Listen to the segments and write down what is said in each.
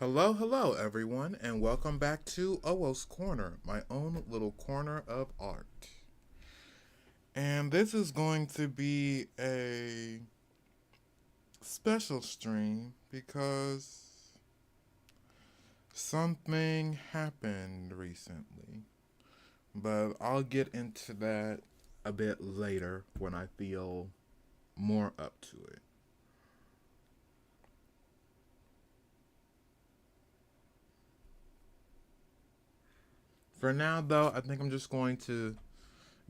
Hello, hello, everyone, and welcome back to Owoh's Corner, my own little corner of art. And this is going to be a special stream because something happened recently. But I'll get into that a bit later when I feel more up to it. For now, though, I think I'm just going to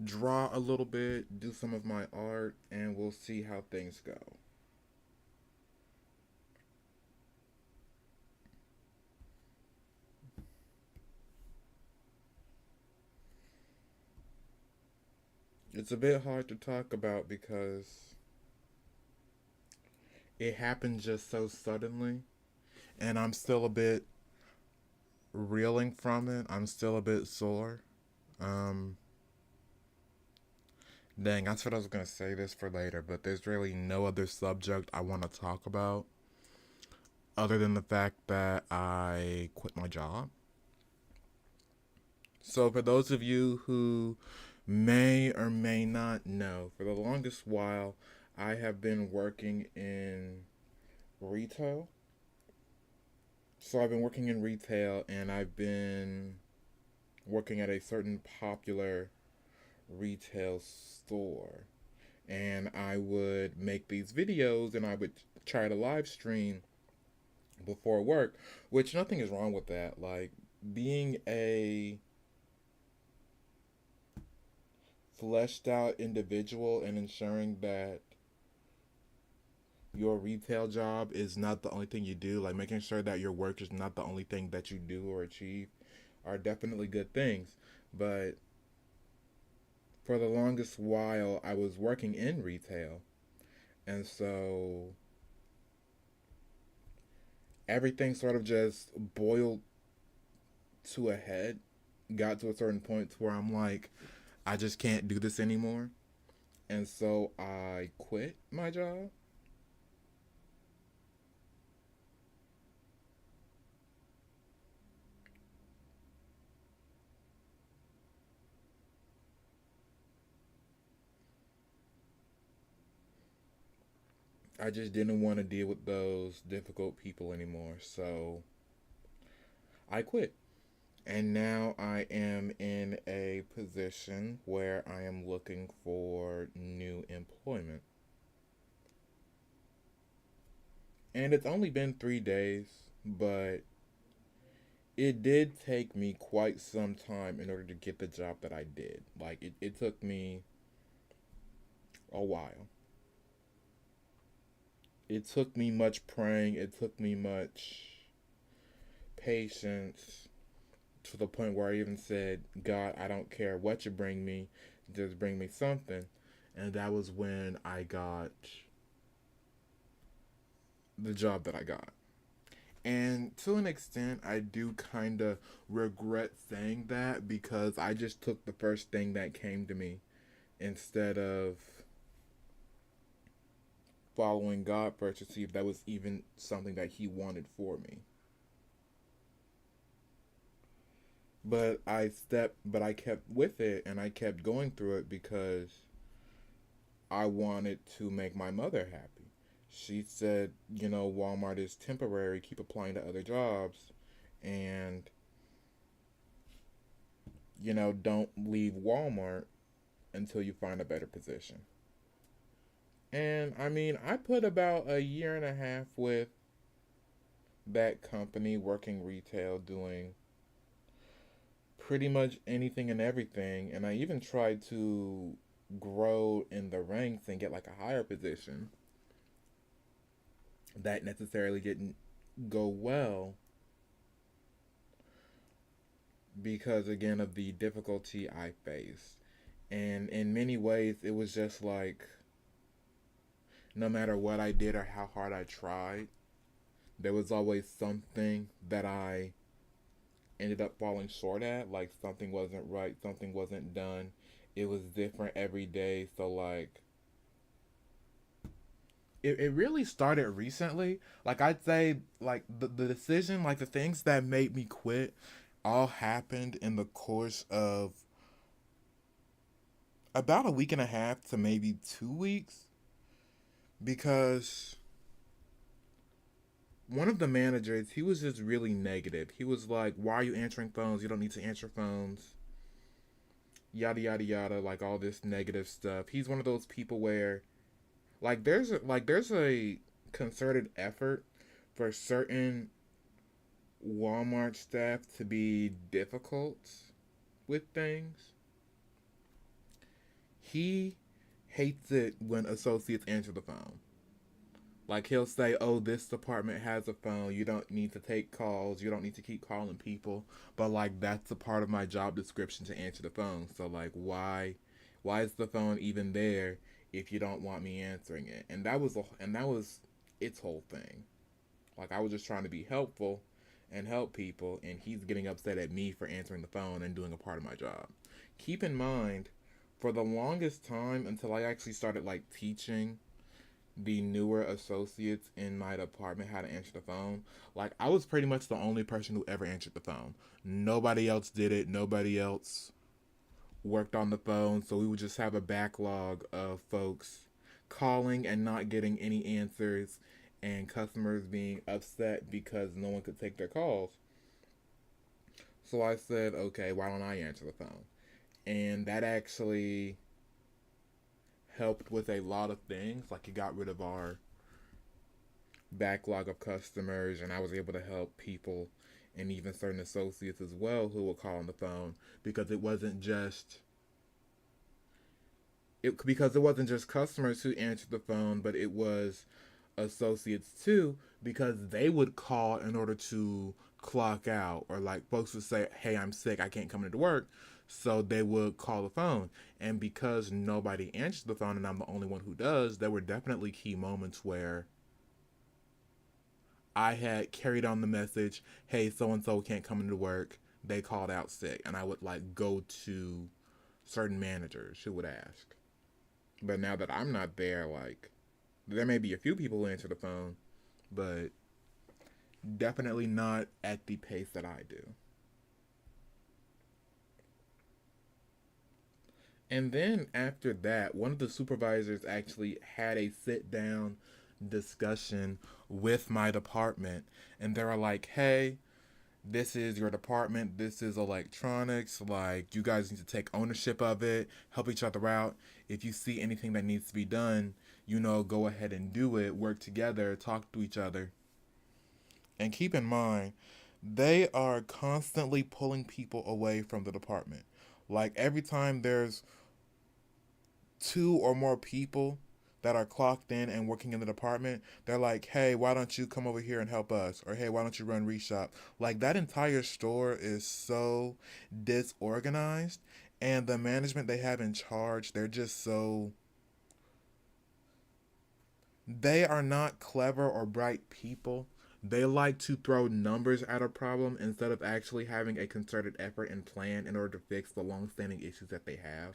draw a little bit, do some of my art, and we'll see how things go. It's a bit hard to talk about because it happened just so suddenly, and I'm still a bit reeling from it. I'm still a bit sore. Um, Dang, I said I was gonna say this for later, but there's really no other subject I want to talk about other than the fact that I quit my job. So, for those of you who may or may not know, for the longest while, I have been working in retail. So I've been working in retail and I've been working at a certain popular retail store. And I would make these videos and I would try to live stream before work, which nothing is wrong with that. Like being a fleshed out individual and ensuring that your retail job is not the only thing you do, like making sure that your work is not the only thing that you do or achieve, are definitely good things. But for the longest while, I was working in retail. And so everything sort of just boiled to a head, got to a certain point to where I'm like, I just can't do this anymore. And so I quit my job. I just didn't want to deal with those difficult people anymore. So I quit. And now I am in a position where I am looking for new employment. And it's only been 3 days, but it did take me quite some time in order to get the job that I did. Like, it took me a while. It took me much praying, it took me much patience to the point where I even said, God, I don't care what you bring me, just bring me something. And that was when I got the job that I got. And to an extent, I do kind of regret saying that because I just took the first thing that came to me instead of following God first to see if that was even something that He wanted for me. But I kept with it and I kept going through it because I wanted to make my mother happy. She said, Walmart is temporary, keep applying to other jobs, and, don't leave Walmart until you find a better position. And I mean, I put about a year and a half with that company working retail, doing pretty much anything and everything. And I even tried to grow in the ranks and get like a higher position. That necessarily didn't go well because, again, of the difficulty I faced. And in many ways, it was just like no matter what I did or how hard I tried, there was always something that I ended up falling short at. Like something wasn't right, something wasn't done. It was different every day. So, like, it really started recently. Like I'd say like the decision, like the things that made me quit all happened in the course of about a week and a half to maybe 2 weeks because one of the managers, he was just really negative. He was like, "Why are you answering phones? You don't need to answer phones." Yada yada yada, like all this negative stuff. He's one of those people where there's a concerted effort for certain Walmart staff to be difficult with things. He hates it when associates answer the phone. Like he'll say, "Oh, this department has a phone. You don't need to take calls. You don't need to keep calling people." But like that's a part of my job description to answer the phone. So like why is the phone even there if you don't want me answering it? And that was its whole thing. Like I was just trying to be helpful and help people, and he's getting upset at me for answering the phone and doing a part of my job. Keep in mind, for the longest time until I actually started like teaching the newer associates in my department how to answer the phone, like I was pretty much the only person who ever answered the phone. Nobody else did it. Nobody else worked on the phone, so we would just have a backlog of folks calling and not getting any answers and customers being upset because no one could take their calls. So I said, okay, why don't I answer the phone? And that actually helped with a lot of things. Like it got rid of our backlog of customers, and I was able to help people and even certain associates as well who would call on the phone because it wasn't just customers who answered the phone, but it was associates too because they would call in order to clock out, or like folks would say, "Hey, I'm sick, I can't come into work." So they would call the phone. And because nobody answers the phone and I'm the only one who does, there were definitely key moments where I had carried on the message, "Hey, so and so can't come into work. They called out sick." And I would like go to certain managers who would ask. But now that I'm not there, like there may be a few people who answer the phone, but definitely not at the pace that I do. And then after that, one of the supervisors actually had a sit down discussion with my department. And they were like, "Hey, this is your department. This is electronics. Like, you guys need to take ownership of it, help each other out. If you see anything that needs to be done, go ahead and do it. Work together, talk to each other." And keep in mind, they are constantly pulling people away from the department. Like, every time there's two or more people that are clocked in and working in the department, they're like, "Hey, why don't you come over here and help us?" Or, "Hey, why don't you run reshop?" Like that entire store is so disorganized, and the management they have in charge, they are not clever or bright people. They like to throw numbers at a problem instead of actually having a concerted effort and plan in order to fix the long-standing issues that they have.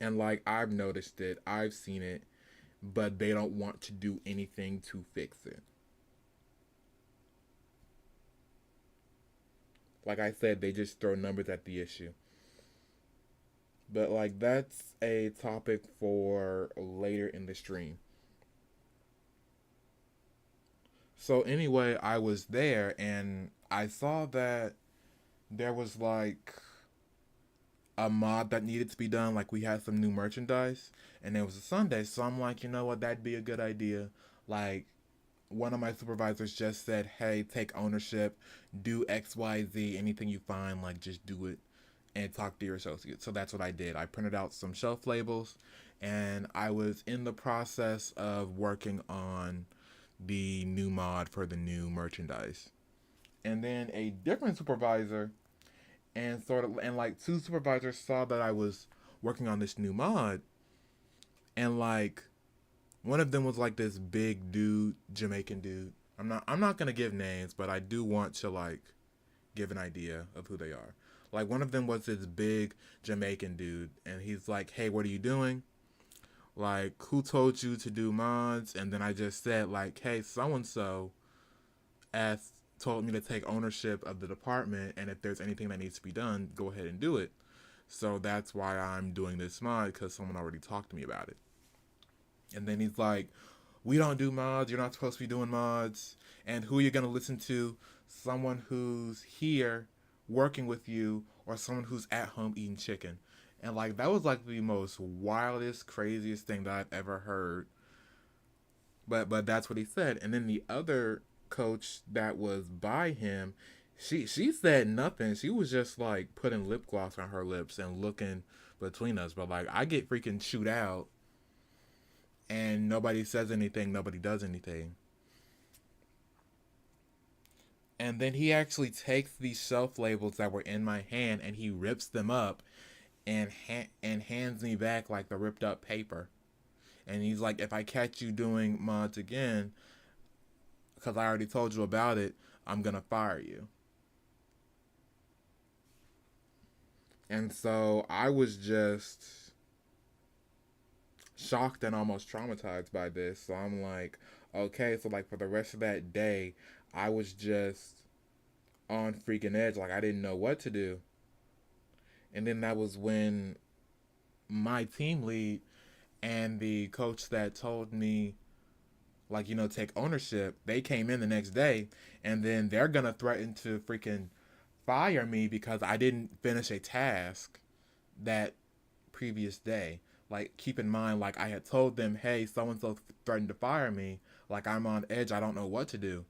And like I've noticed it, I've seen it, but they don't want to do anything to fix it. Like I said, they just throw numbers at the issue. But like that's a topic for later in the stream. So anyway, I was there and I saw that there was like a mod that needed to be done. Like we had some new merchandise and it was a Sunday. So I'm like, you know what, that'd be a good idea. Like one of my supervisors just said, "Hey, take ownership, do XYZ, anything you find, like just do it and talk to your associates." So that's what I did. I printed out some shelf labels and I was in the process of working on the new mod for the new merchandise. And then a different supervisor and like two supervisors saw that I was working on this new mod, and like one of them was like this big dude, Jamaican dude. I'm not gonna give names, but I do want to like give an idea of who they are. Like one of them was this big Jamaican dude, and he's like, "Hey, what are you doing?" Like, who told you to do mods? And then I just said, like, hey, so and so asked, told me to take ownership of the department, and if there's anything that needs to be done, go ahead and do it. So that's why I'm doing this mod, because someone already talked to me about it. And then he's like, we don't do mods. You're not supposed to be doing mods. And who are you going to listen to? Someone who's here working with you, or someone who's at home eating chicken. And like, that was like the most wildest, craziest thing that I've ever heard. But that's what he said. And then the other coach that was by him, she said nothing. She was just like putting lip gloss on her lips and looking between us. But like, I get freaking chewed out and nobody says anything, nobody does anything. And then he actually takes these shelf labels that were in my hand and he rips them up and and hands me back like the ripped up paper. And he's like, if I catch you doing mods again, because I already told you about it, I'm gonna fire you. And so I was just shocked and almost traumatized by this. So I'm like, okay, so like for the rest of that day, I was just on freaking edge. Like I didn't know what to do. And then that was when my team lead and the coach that told me, like, take ownership, they came in the next day and then they're gonna threaten to freaking fire me because I didn't finish a task that previous day. Like, keep in mind, like, I had told them, hey, so and so threatened to fire me. Like, I'm on edge. I don't know what to do.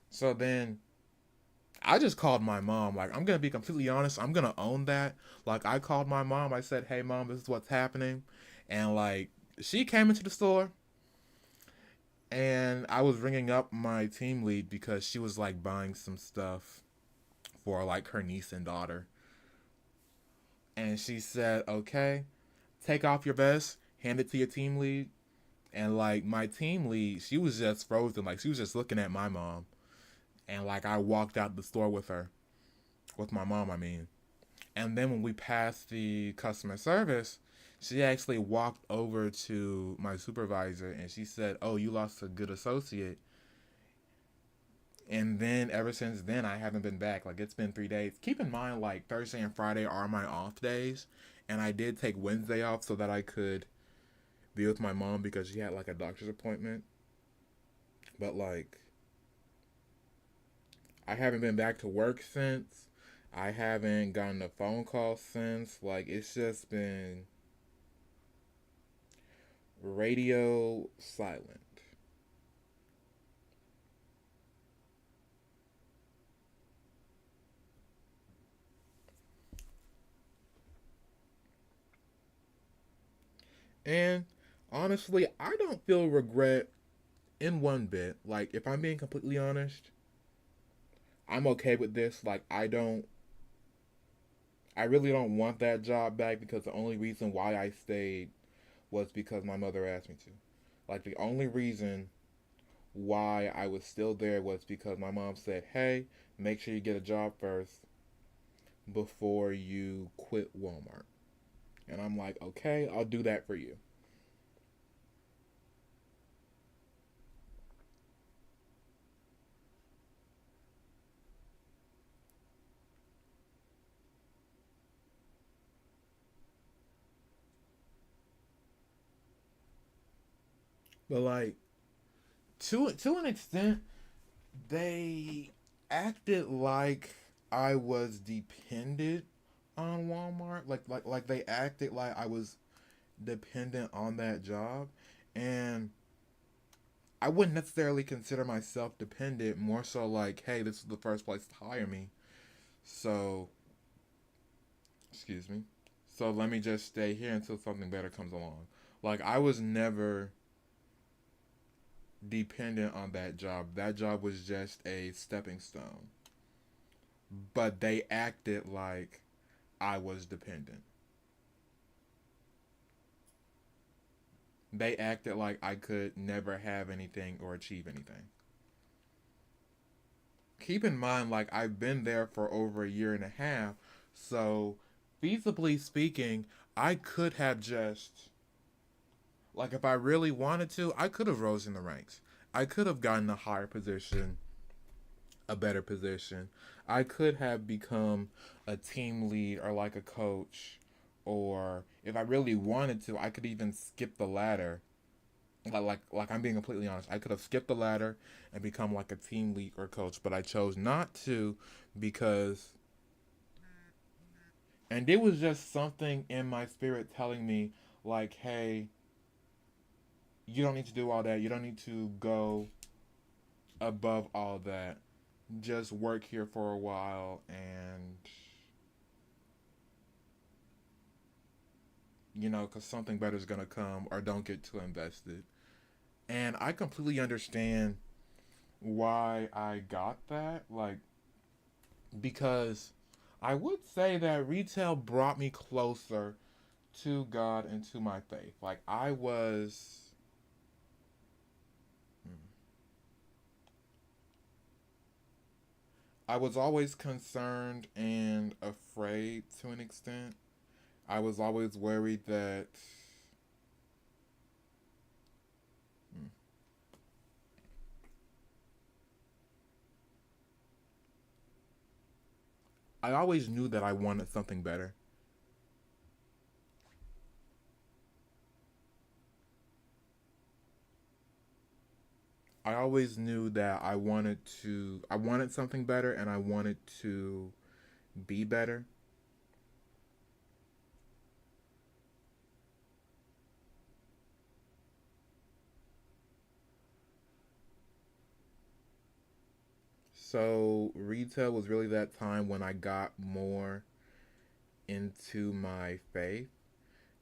So then I just called my mom. Like, I'm going to be completely honest. I'm going to own that. Like, I called my mom. I said, hey, mom, this is what's happening. And, like, she came into the store and I was ringing up my team lead because she was, like, buying some stuff for, like, her niece and daughter. And she said, okay, take off your vest, hand it to your team lead. And like my team lead, she was just frozen. Like she was just looking at my mom. And like I walked out the store with her. With my mom, I mean. And then when we passed the customer service, she actually walked over to my supervisor and she said, oh, you lost a good associate. And then ever since then, I haven't been back. Like it's been 3 days. Keep in mind, like Thursday and Friday are my off days. And I did take Wednesday off so that I could be with my mom because she had like a doctor's appointment. But like, I haven't been back to work since. I haven't gotten a phone call since. Like, it's just been radio silent. And honestly, I don't feel regret in one bit. Like, if I'm being completely honest, I'm okay with this. Like, I really don't want that job back because the only reason why I stayed was because my mother asked me to. Like, the only reason why I was still there was because my mom said, hey, make sure you get a job first before you quit Walmart. And I'm like, okay, I'll do that for you. But like, to an extent, they acted like I was dependent on Walmart. Like they acted like I was dependent on that job, and I wouldn't necessarily consider myself dependent. More so like, hey, this is the first place to hire me, so excuse me. So let me just stay here until something better comes along. Like I was never dependent on that job. That job was just a stepping stone. But they acted like I was dependent. They acted like I could never have anything or achieve anything. Keep in mind, like, I've been there for over a year and a half, so feasibly speaking, I could have just Like if I really wanted to, I could have rose in the ranks. I could have gotten a higher position, a better position. I could have become a team lead or like a coach, or if I really wanted to, I could even skip the ladder. Like I'm being completely honest, I could have skipped the ladder and become like a team lead or coach, but I chose not to because, and it was just something in my spirit telling me like, hey, you don't need to do all that. You don't need to go above all that. Just work here for a while and, because something better is going to come, or don't get too invested. And I completely understand why I got that. Like, because I would say that retail brought me closer to God and to my faith. Like, I was always concerned and afraid to an extent. I was always worried that hmm, I always knew that I wanted something better. I always knew that I wanted something better and I wanted to be better. So retail was really that time when I got more into my faith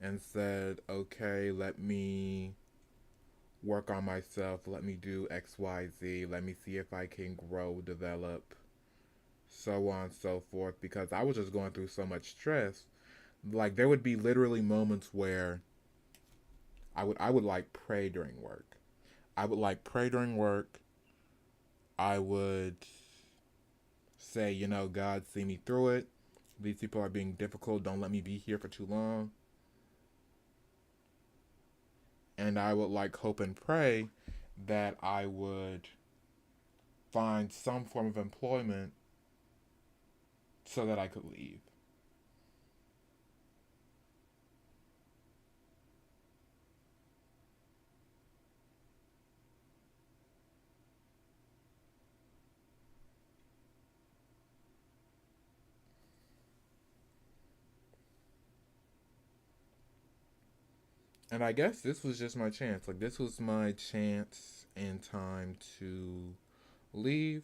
and said, okay, let me work on myself, let me do XYZ, let me see if I can grow, develop, so on and so forth, because I was just going through so much stress. Like there would be literally moments where I would like pray during work. I would like pray during work. I would say, God, see me through it. These people are being difficult. Don't let me be here for too long. And I would like hope and pray that I would find some form of employment so that I could leave. And I guess this was just my chance. Like this was my chance and time to leave,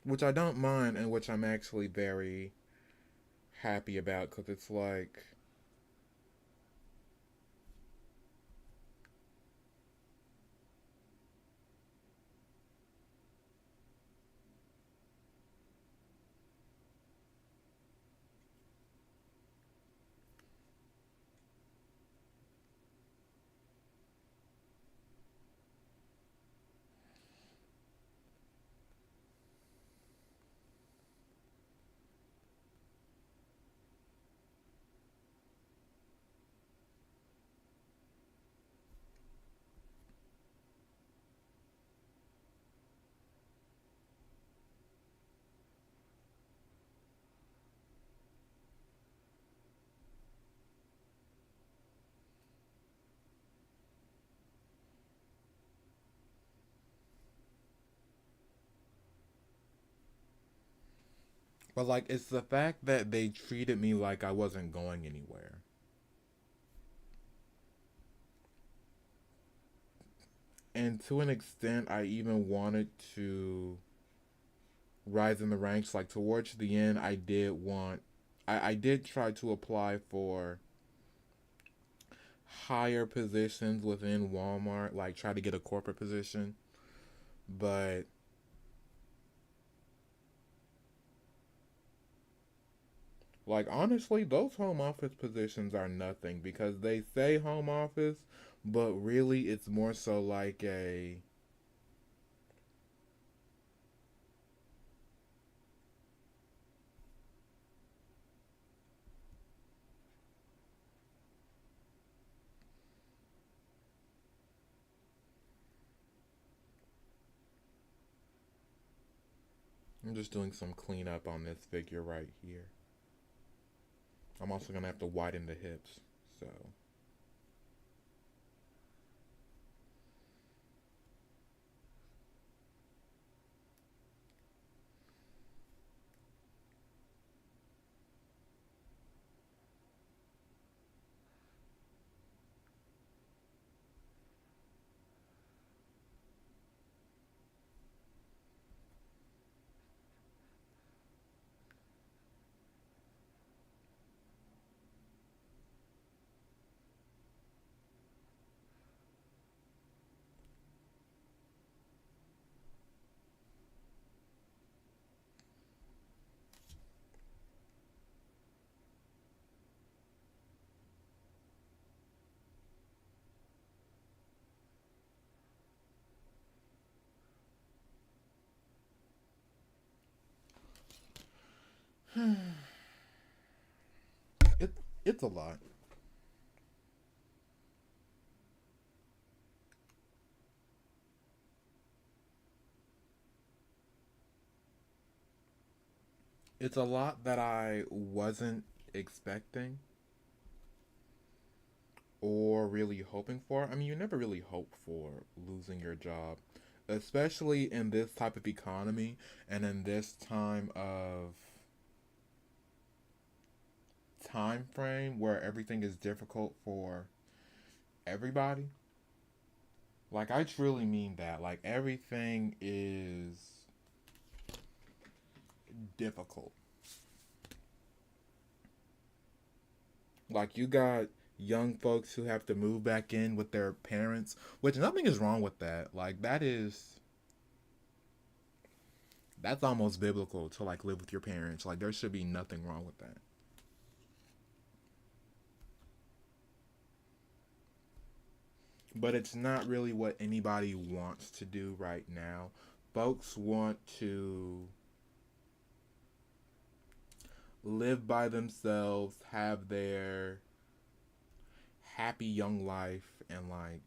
which I don't mind and which I'm actually very happy about because it's like but like it's the fact that they treated me like I wasn't going anywhere. And to an extent I even wanted to rise in the ranks. Like towards the end I did try to apply for higher positions within Walmart, like try to get a corporate position. But like honestly, those home office positions are nothing because they say home office, but really it's more so like a I'm just doing some cleanup on this figure right here. I'm also gonna have to widen the hips, so. it, it's a lot. It's a lot that I wasn't expecting or really hoping for. I mean, you never really hope for losing your job, especially in this type of economy and in this time frame where everything is difficult for everybody. Like I truly mean that. Like everything is difficult. Like you got young folks who have to move back in with their parents, which nothing is wrong with that. Like that's almost biblical to like live with your parents. Like there should be nothing wrong with that. But it's not really what anybody wants to do right now. Folks want to live by themselves, have their happy young life, and like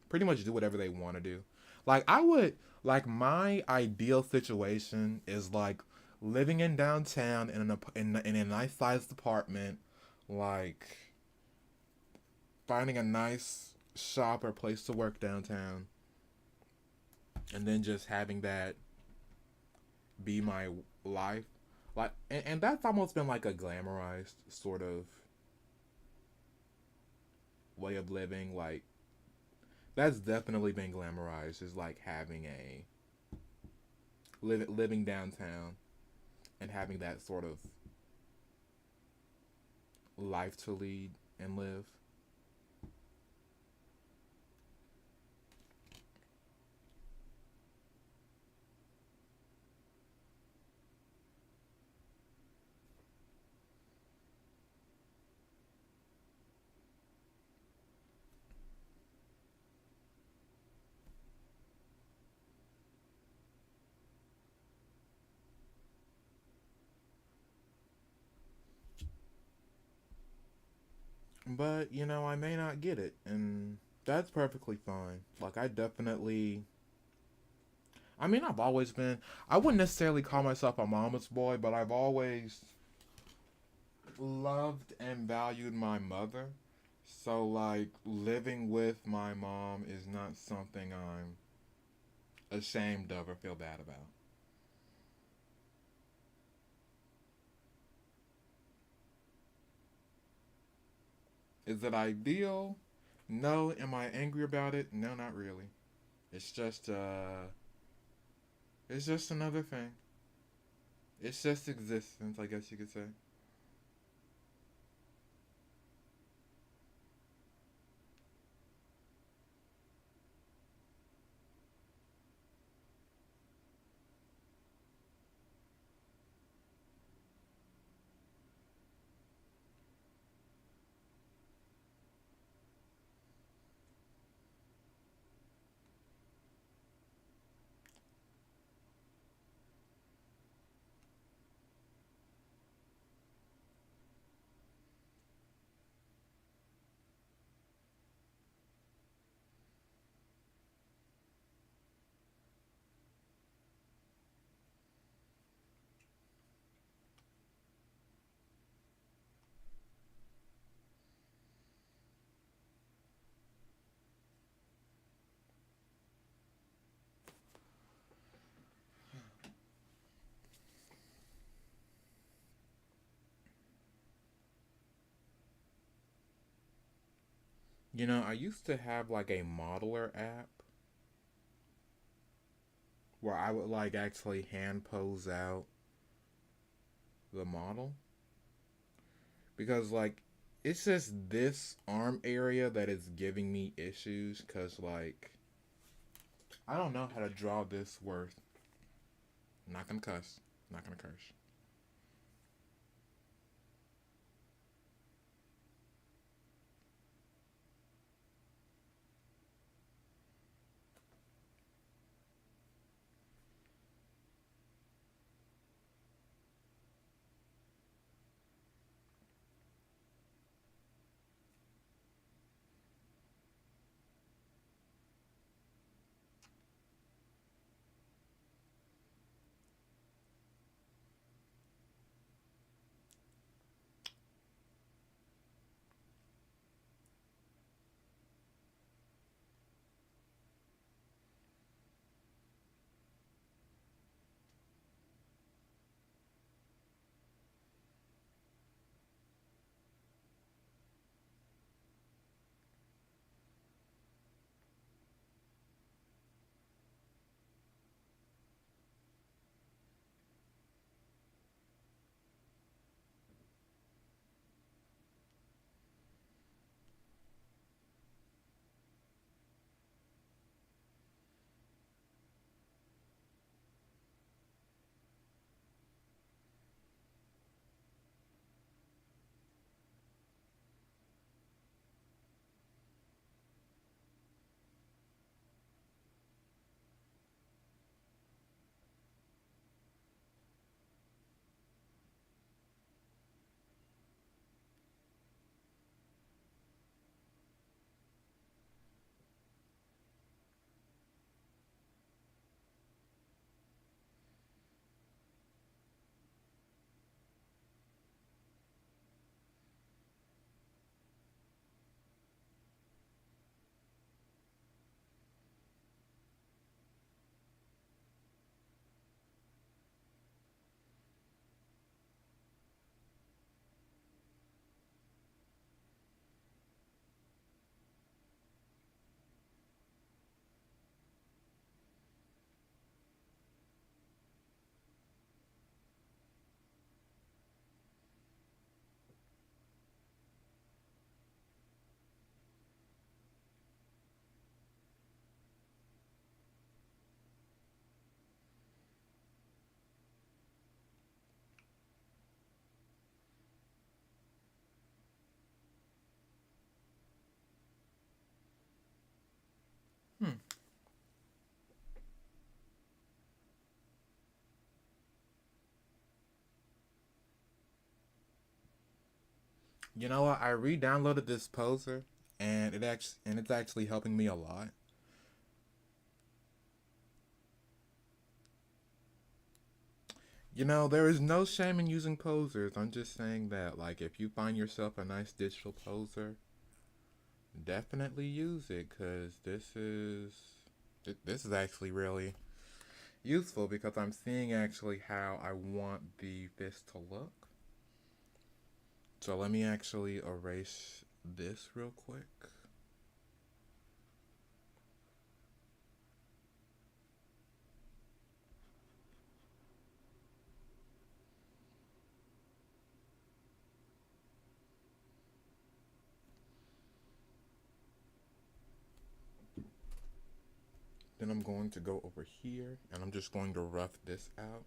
pretty much do whatever they want to do. Like I would like my ideal situation is like living in downtown in a nice sized apartment, like finding a nice shop or place to work downtown, and then just having that be my life. Like, and that's almost been like a glamorized sort of way of living. Like, that's definitely been glamorized. Is like having a living downtown and having that sort of life to lead and live. But I may not get it, and that's perfectly fine. Like, I definitely. I mean, I've always been. I wouldn't necessarily call myself a mama's boy, but I've always loved and valued my mother. So, like, living with my mom is not something I'm ashamed of or feel bad about. Is it ideal? No. Am I angry about it? No, not really. It's just, it's just another thing. It's just existence, I guess you could say. I used to have like a modeler app where I would like actually hand pose out the model because like it's just this arm area that is giving me issues because like I don't know how to draw this worth. Not gonna cuss. Not gonna curse. Hmm. You know what? I re-downloaded this poser, and it's actually helping me a lot. There is no shame in using posers. I'm just saying that, like, if you find yourself a nice digital poser, definitely use it, cause this is actually really useful because I'm seeing actually how I want the fist to look. So let me actually erase this real quick. Then I'm going to go over here and I'm just going to rough this out.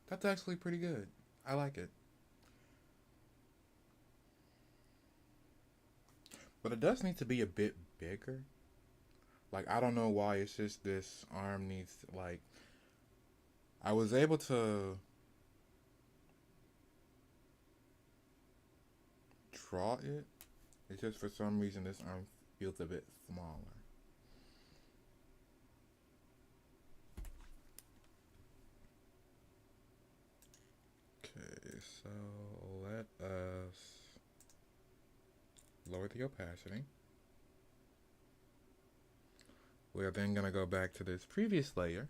That's actually pretty good. I like it. But it does need to be a bit bigger. Like, I don't know why it's just this arm needs to, like, I was able to draw it. It's just for some reason this arm feels a bit smaller. Okay, so let us lower the opacity. We are then going to go back to this previous layer.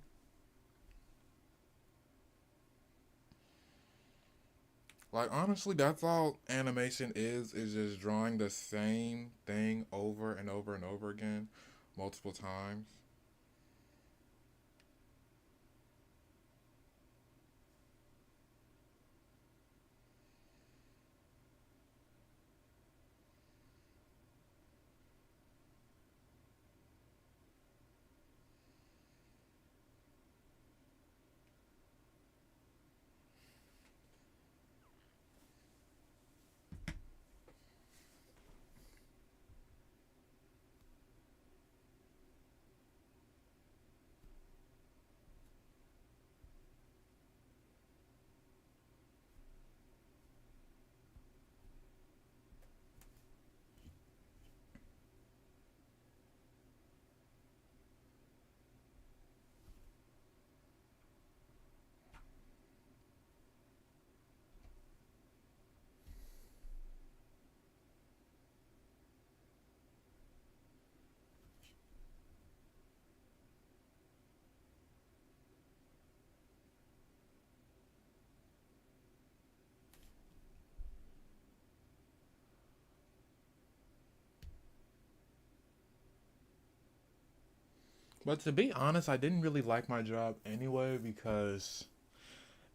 Like, honestly, that's all animation is just drawing the same thing over and over and over again multiple times. But to be honest, I didn't really like my job anyway because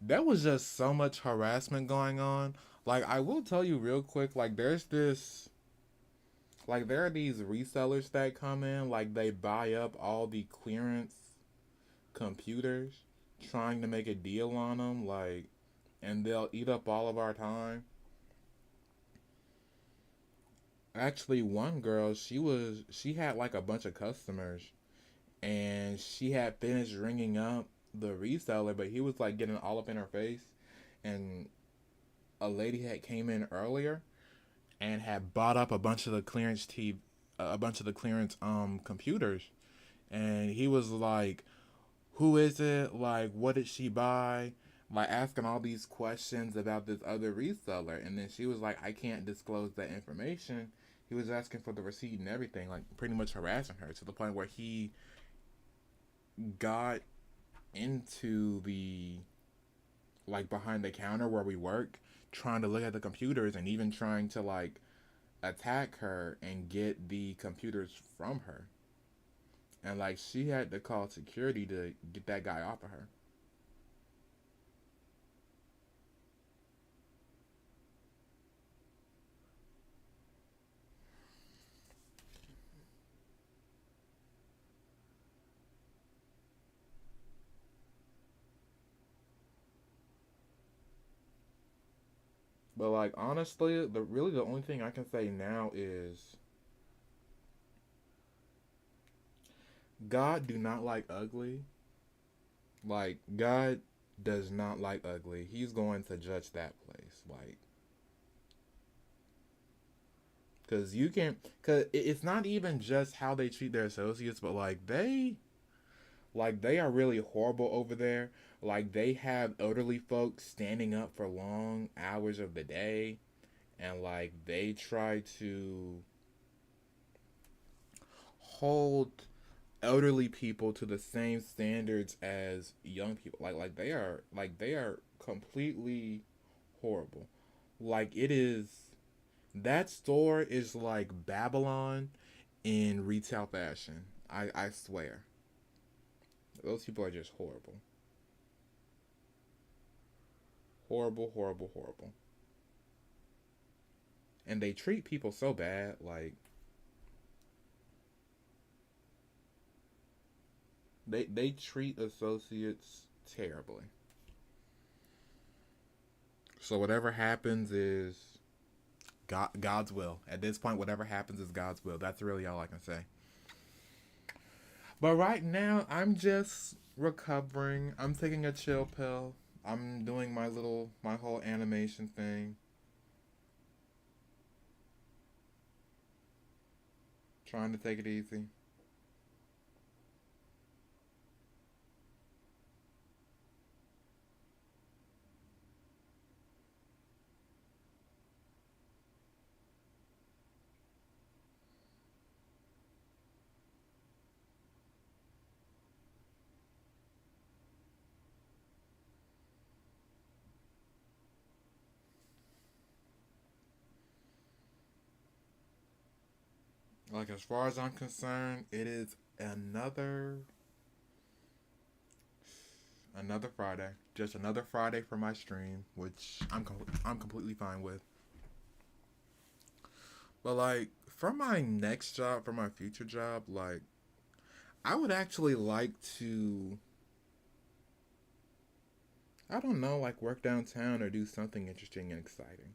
there was just so much harassment going on. Like, I will tell you real quick, like, there are these resellers that come in, like, they buy up all the clearance computers trying to make a deal on them, like, and they'll eat up all of our time. Actually, one girl, she had like a bunch of customers and she had finished ringing up the reseller, but he was like getting all up in her face. And a lady had came in earlier and had bought up a bunch of the clearance computers, and he was like, "Who is it? Like, what did she buy?" Like asking all these questions about this other reseller, and then she was like, "I can't disclose that information." He was asking for the receipt and everything, like pretty much harassing her to the point where he got into the like behind the counter where we work, trying to look at the computers and even trying to like attack her and get the computers from her. And like she had to call security to get that guy off of her. But like honestly, the only thing I can say now is God do not like ugly. Like God does not like ugly. He's going to judge that place. Like cuz you can cuz it's not even just how they treat their associates, but like they are really horrible over there. Like they have elderly folks standing up for long hours of the day, and like they try to hold elderly people to the same standards as young people. Like they are completely horrible. Like it is that store is like Babylon in retail fashion. I swear. Those people are just horrible. Horrible, horrible, horrible. And they treat people so bad. Like they treat associates terribly. So whatever happens is God's will. At this point, whatever happens is God's will. That's really all I can say. But right now, I'm just recovering. I'm taking a chill pill. I'm doing my whole animation thing. Trying to take it easy. Like as far as I'm concerned, it is another Friday. Just another Friday for my stream, which I'm completely fine with. But like for my next job, for my future job, like I would actually like to, I don't know, like work downtown or do something interesting and exciting.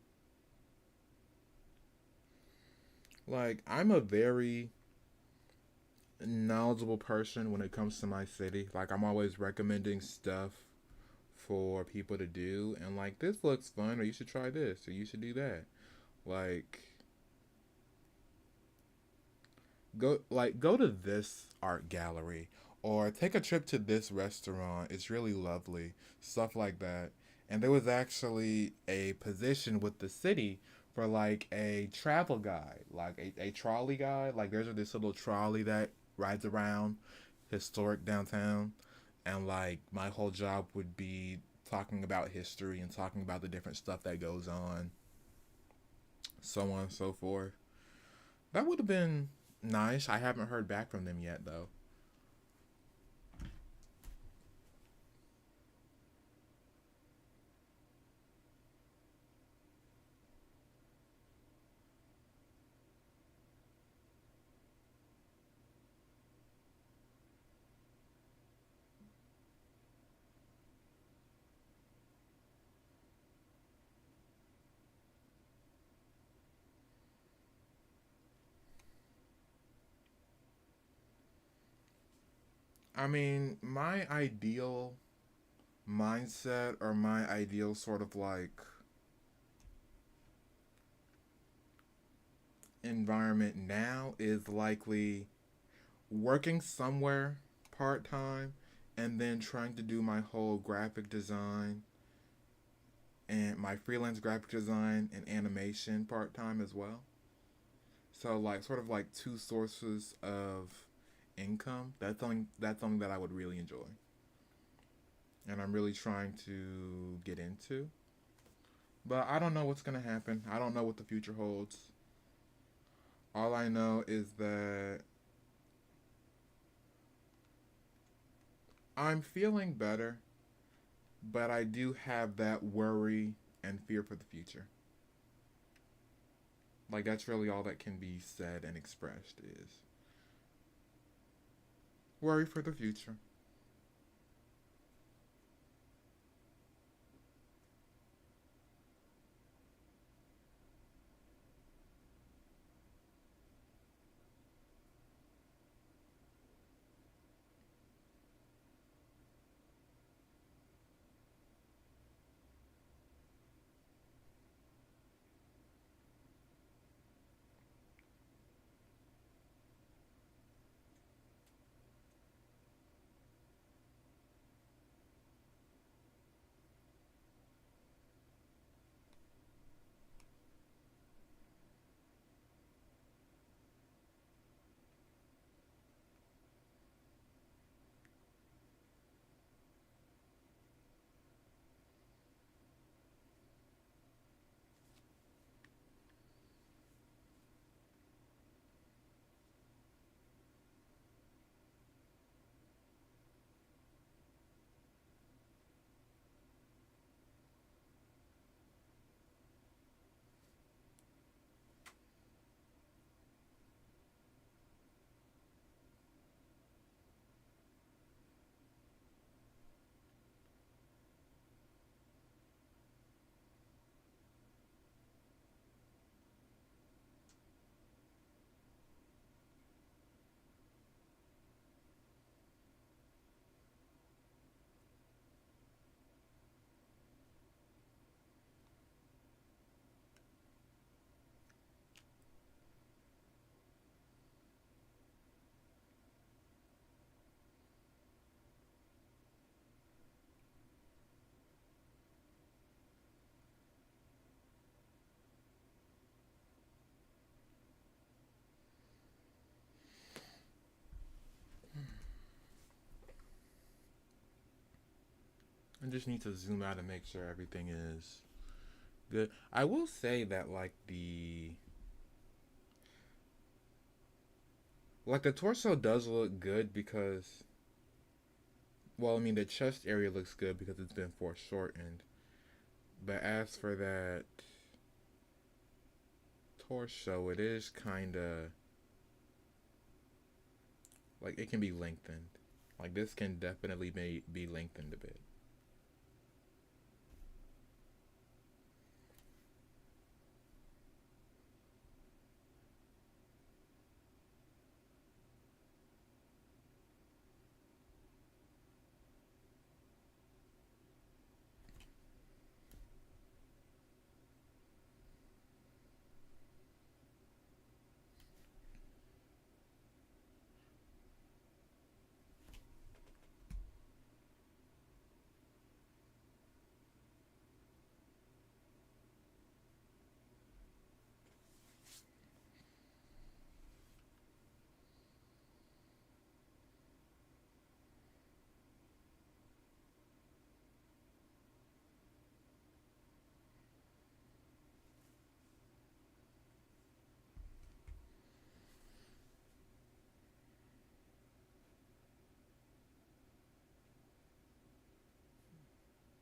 Like I'm a very knowledgeable person when it comes to my city. Like I'm always recommending stuff for people to do and like this looks fun or you should try this or you should do that. Like go to this art gallery or take a trip to this restaurant. It's really lovely. Stuff like that. And there was actually a position with the city for like a travel guide, like a trolley guide. Like there's this little trolley that rides around historic downtown and like my whole job would be talking about history and talking about the different stuff that goes on, so on and so forth. That would have been nice. I haven't heard back from them yet, though. I mean, my ideal mindset or my ideal sort of like environment now is likely working somewhere part time and then trying to do my whole graphic design and my freelance graphic design and animation part time as well. So like sort of like two sources of income. That's something that I would really enjoy. And I'm really trying to get into. But I don't know what's gonna happen. I don't know what the future holds. All I know is that I'm feeling better, but I do have that worry and fear for the future. Like that's really all that can be said and expressed is worry for the future. I just need to zoom out and make sure everything is good. I will say that the torso does look good because, well, I mean the chest area looks good because it's been foreshortened. But as for that torso, it is kind of like it can be lengthened. Like this can definitely be lengthened a bit.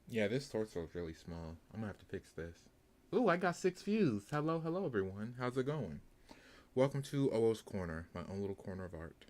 Yeah, this torso is really small. I'm gonna have to fix this. Ooh, I got 6 views. Hello, hello everyone. How's it going? Welcome to Owoh's Corner, my own little corner of art.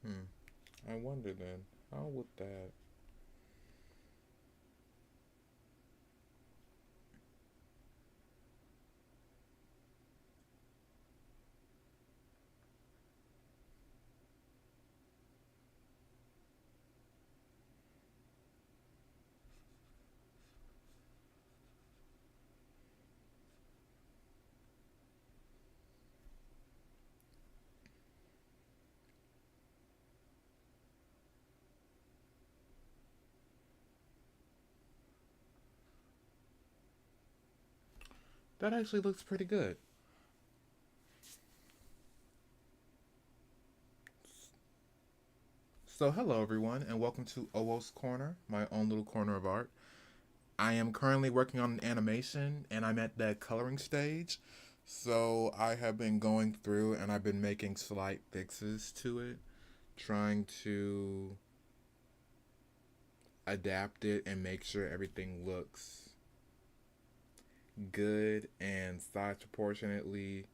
Hmm. I wonder then, how would that? That actually looks pretty good. So, hello everyone, and welcome to Owoh's Corner, my own little corner of art. I am currently working on an animation, and I'm at the coloring stage. So, I have been going through and I've been making slight fixes to it, trying to adapt it and make sure everything looks good and size proportionately,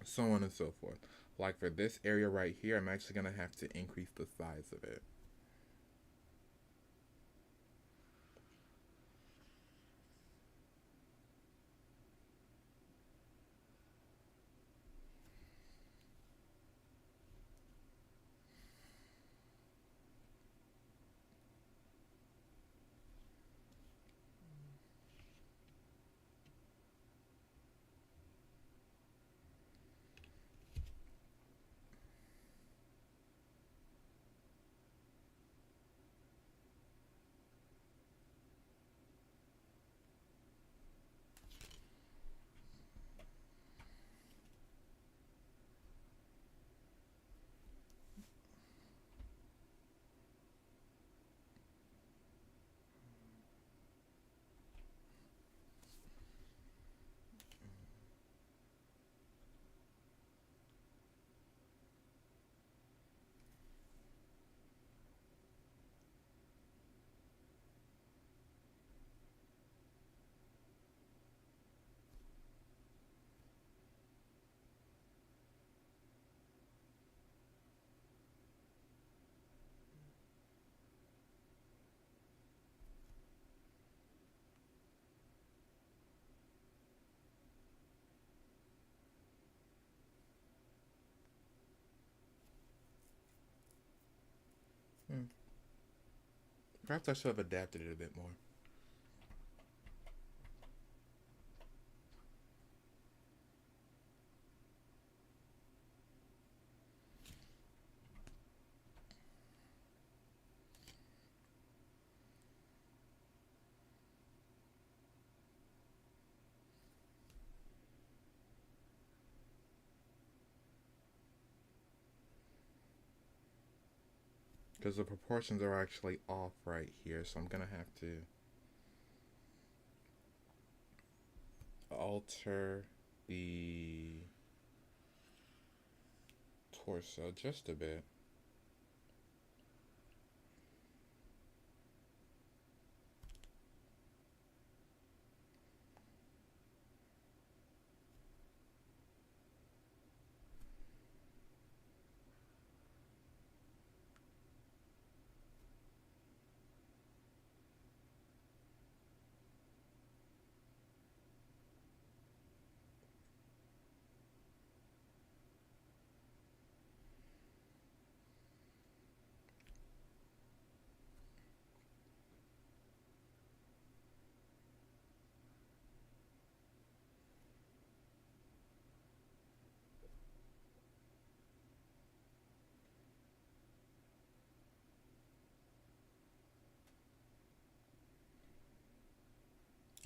so on and so forth. Like for this area right here, I'm actually going to have to increase the size of it. Hmm. Perhaps I should have adapted it a bit more. Because the proportions are actually off right here, so I'm going to have to alter the torso just a bit.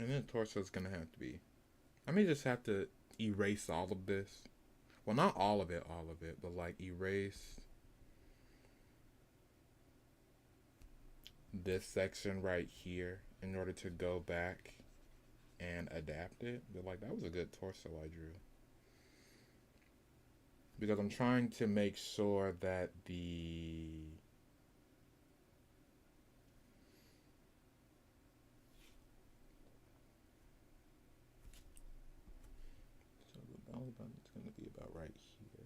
And then the torso is going to have to be. I may just have to erase all of this. Well, not all of it, but like erase this section right here in order to go back and adapt it. But like that was a good torso I drew. Because I'm trying to make sure that the belly button is going to be about right here.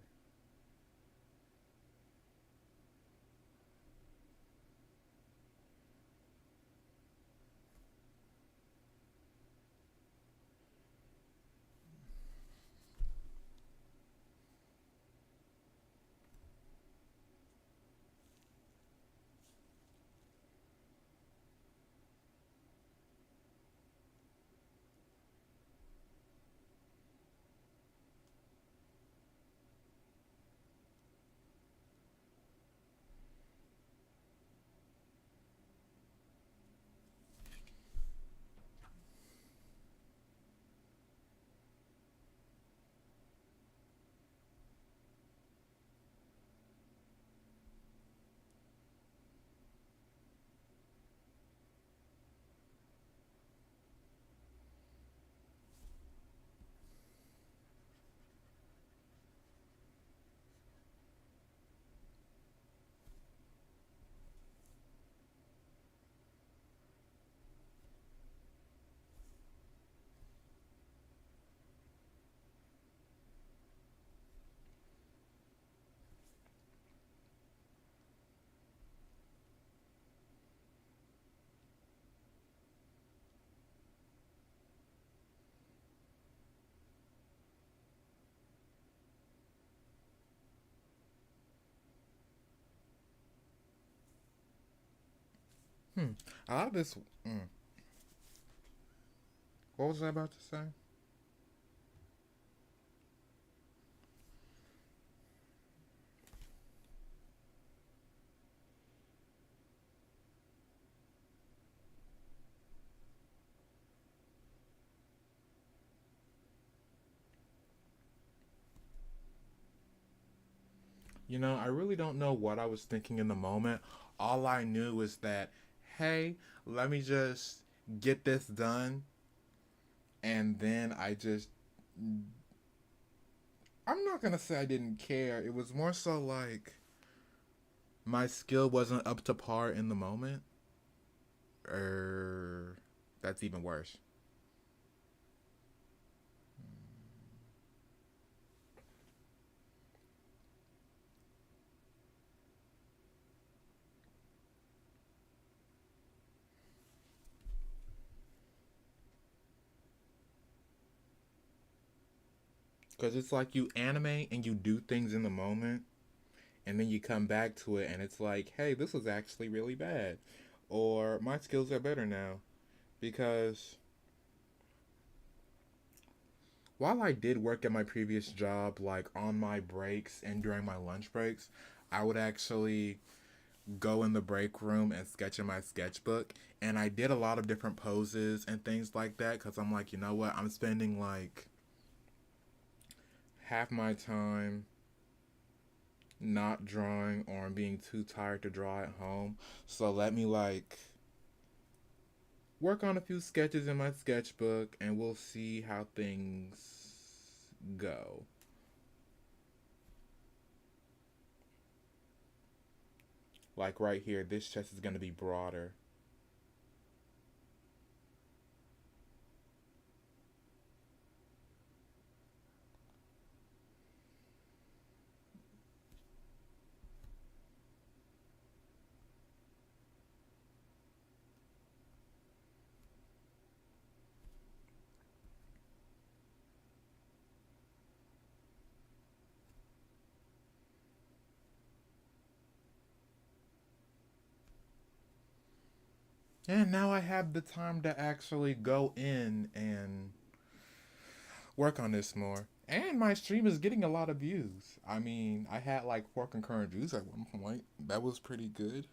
Hmm. I love this. Mm, what was I about to say? I really don't know what I was thinking in the moment. All I knew was that, hey, let me just get this done. And then I'm not going to say I didn't care. It was more so like my skill wasn't up to par in the moment. Or that's even worse. Because it's like you animate and you do things in the moment, and then you come back to it, and it's like, hey, this was actually really bad. Or my skills are better now. Because while I did work at my previous job, like on my breaks and during my lunch breaks, I would actually go in the break room and sketch in my sketchbook. And I did a lot of different poses and things like that because I'm like, you know what? I'm spending like half my time not drawing or I'm being too tired to draw at home. So let me like work on a few sketches in my sketchbook and we'll see how things go. Like right here, this chest is going to be broader. And now I have the time to actually go in and work on this more. And my stream is getting a lot of views. I mean, I had like 4 concurrent views at one point. That was pretty good.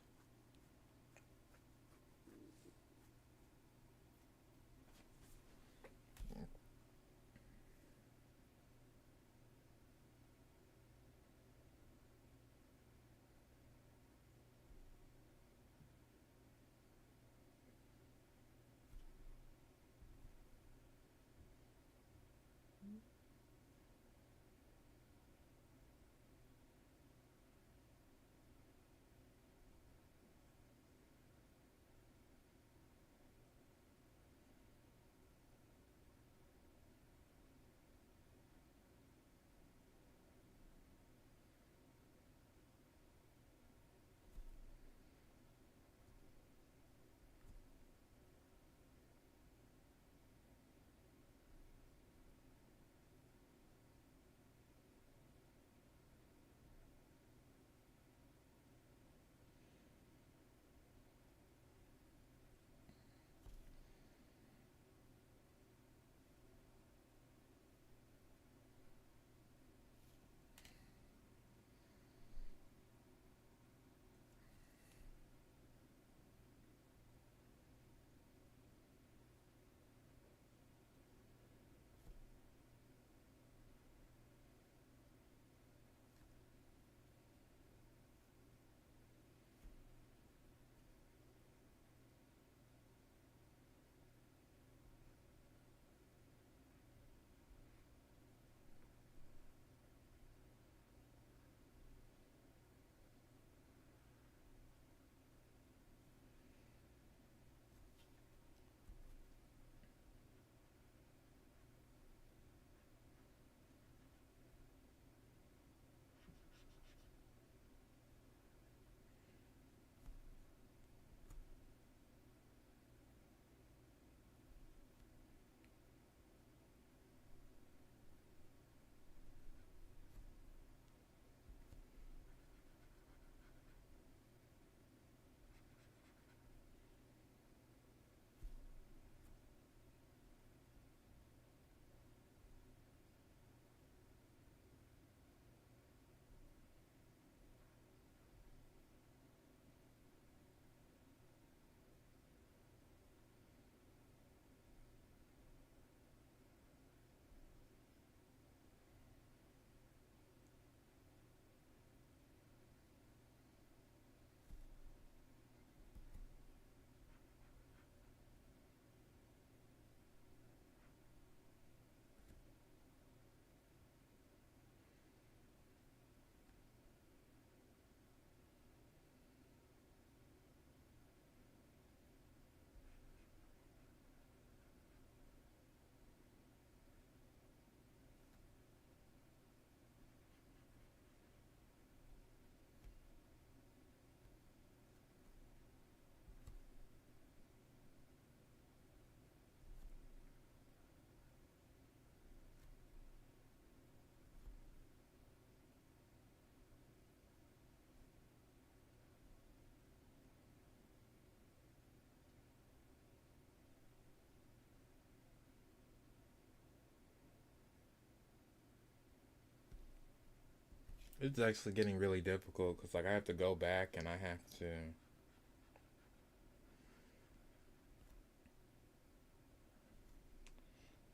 It's actually getting really difficult because like I have to go back and I have to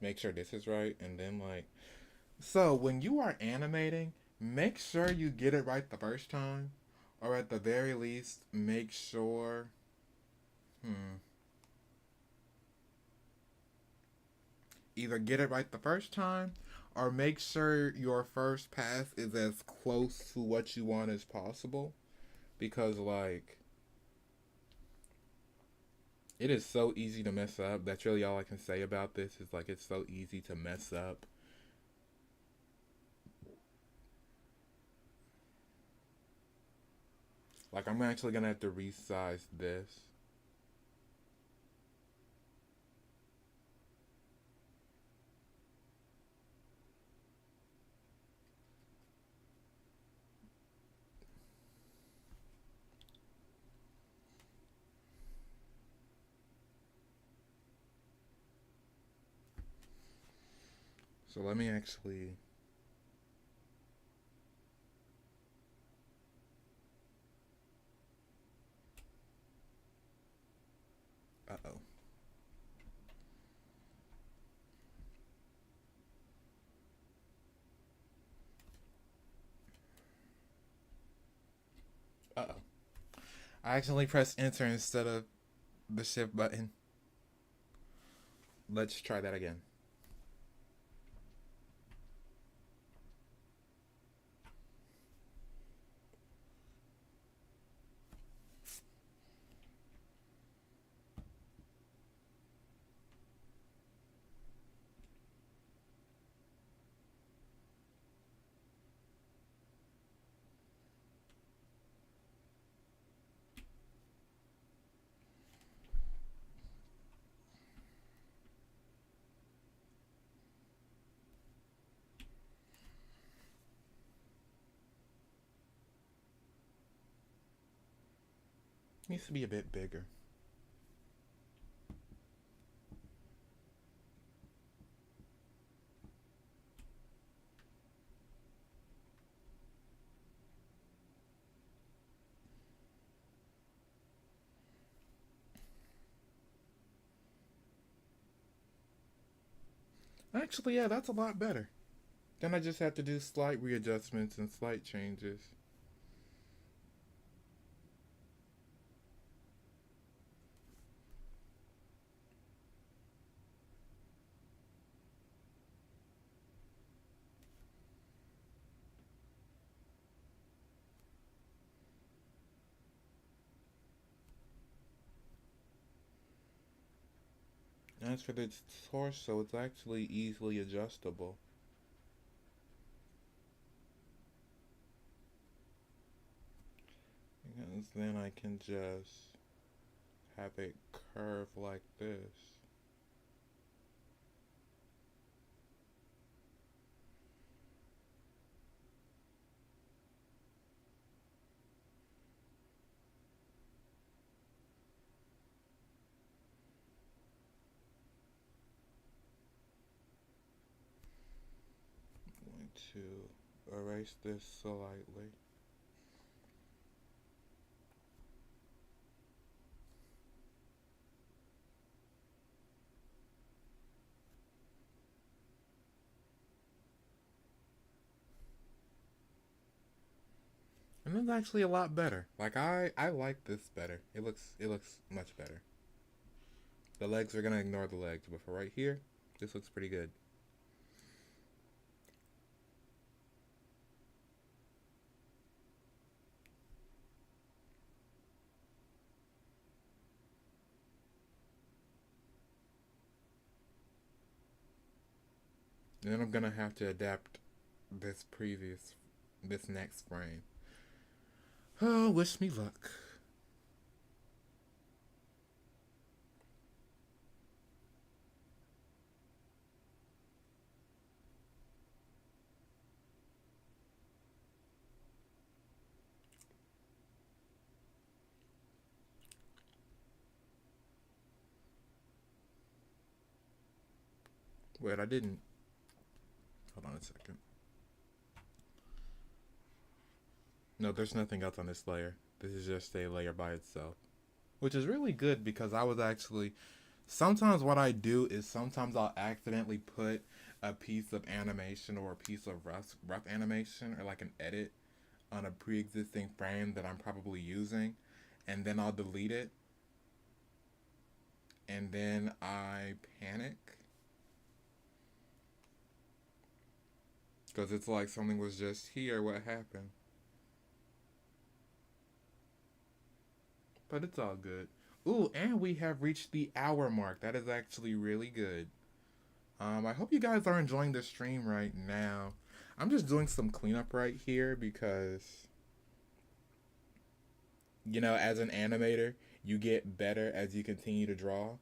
make sure this is right and then like so when you are animating, make sure you get it right the first time, or at the very least, make sure. Hmm. Either get it right the first time, or make sure your first pass is as close to what you want as possible. Because like it is so easy to mess up. That's really all I can say about this. Is like it's so easy to mess up. Like I'm actually gonna have to resize this. So let me actually. Uh oh. Uh oh. I accidentally pressed enter instead of the shift button. Let's try that again. Needs to be a bit bigger. Actually, yeah, that's a lot better. Then I just have to do slight readjustments and slight changes. As for the torso, it's actually easily adjustable. Because then I can just have it curve like this. I'm going to erase this slightly. And it's actually a lot better. Like I like this better. It looks much better. The legs are gonna ignore the legs, but for right here, this looks pretty good. And then I'm gonna have to adapt this next frame. Oh, wish me luck. Wait, I didn't. Hold on a second. No, there's nothing else on this layer. This is just a layer by itself. Which is really good because I was actually sometimes what I do is sometimes I'll accidentally put a piece of animation or a piece of rough animation or like an edit on a pre-existing frame that I'm probably using, and then I'll delete it, and then I panic because it's like something was just here. What happened? But it's all good. Ooh, and we have reached the hour mark. That is actually really good. I hope you guys are enjoying the stream right now. I'm just doing some cleanup right here because, as an animator, you get better as you continue to draw.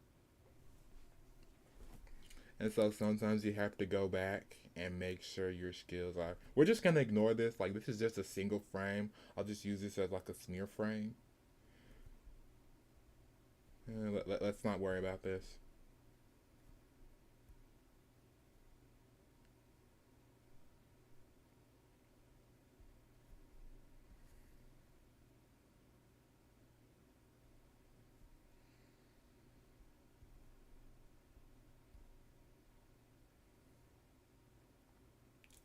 And so sometimes you have to go back and make sure your skills are. We're just going to ignore this. Like, this is just a single frame. I'll just use this as like a smear frame. Let's not worry about this.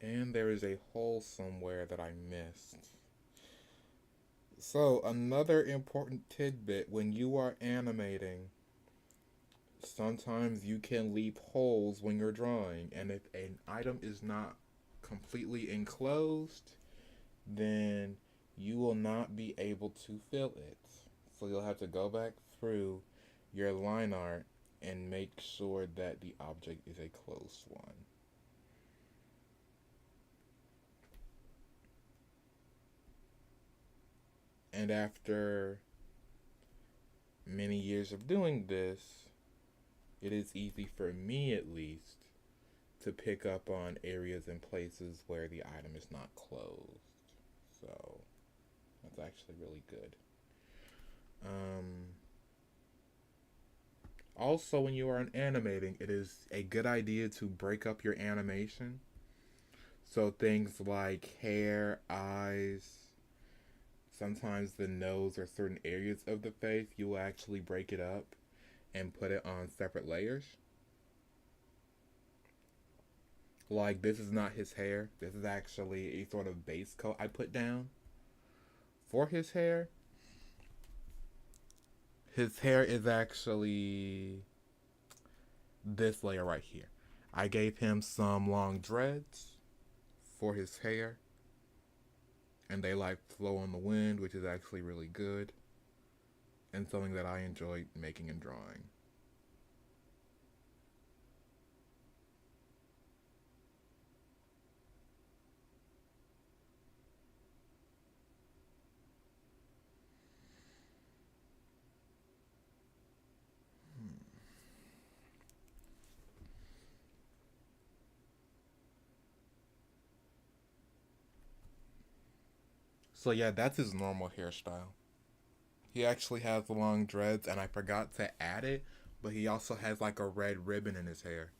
And there is a hole somewhere that I missed. So, another important tidbit when you are animating, sometimes you can leave holes when you're drawing. And if an item is not completely enclosed, then you will not be able to fill it. So, you'll have to go back through your line art and make sure that the object is a closed one. And after many years of doing this, it is easy for me at least to pick up on areas and places where the item is not closed. So that's actually really good. Um, Also, when you are animating, it is a good idea to break up your animation. So things like hair, eyes, sometimes the nose or certain areas of the face, you will actually break it up and put it on separate layers. Like, this is not his hair. This is actually a sort of base coat I put down for his hair. His hair is actually this layer right here. I gave him some long dreads for his hair, and they like flow on the wind, which is actually really good and something that I enjoy making and drawing. So yeah, that's his normal hairstyle. He actually has the long dreads, and I forgot to add it, but he also has like a red ribbon in his hair.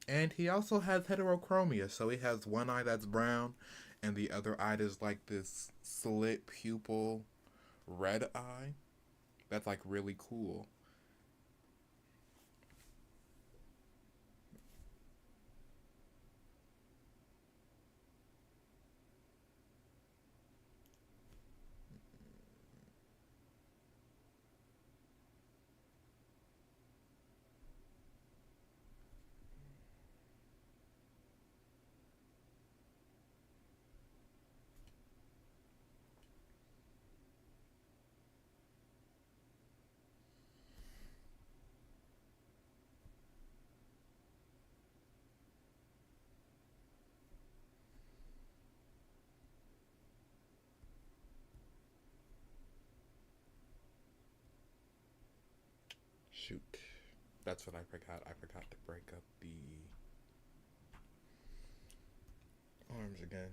And he also has heterochromia, so he has one eye that's brown, and the other eye is like this slit pupil red eye. That's like really cool. Shoot. That's what I forgot. I forgot to break up the arms again.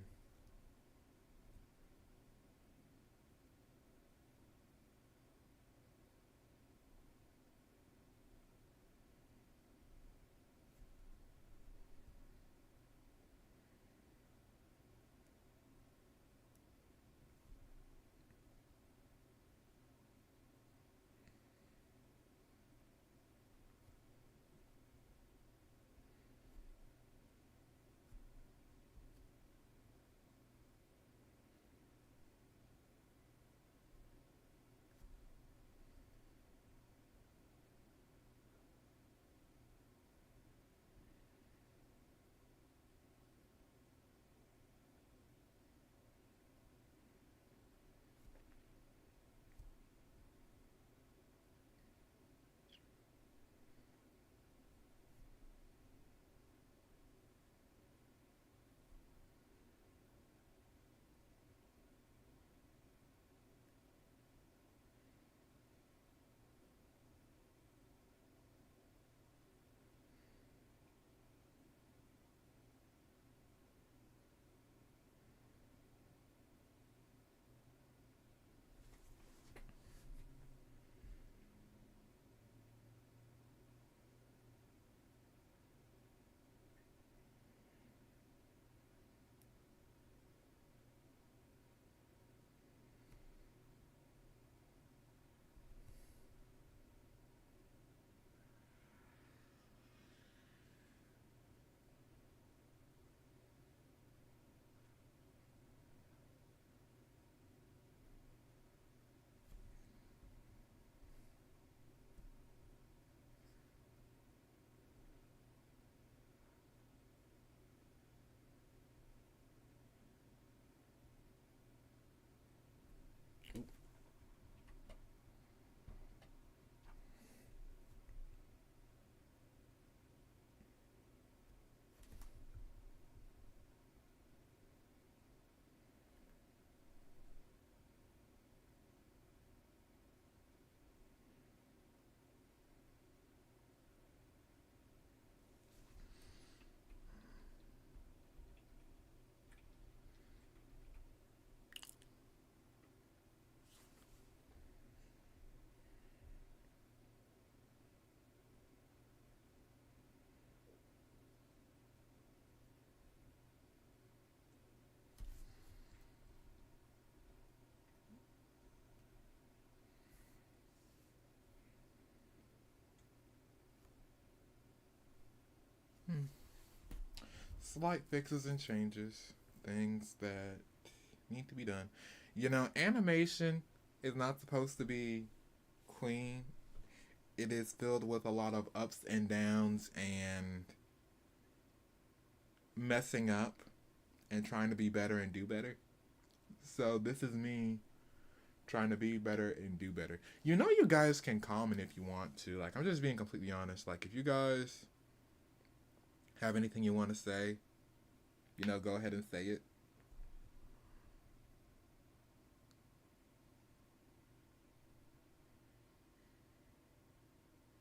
slight fixes and changes, things that need to be done. You know, animation is not supposed to be clean. It is filled with a lot of ups and downs and messing up and trying to be better and do better. So this is me trying to be better and do better. You know, you guys can comment if you want to. Like, I'm just being completely honest. Like, if you guys have anything you want to say, you know, go ahead and say it.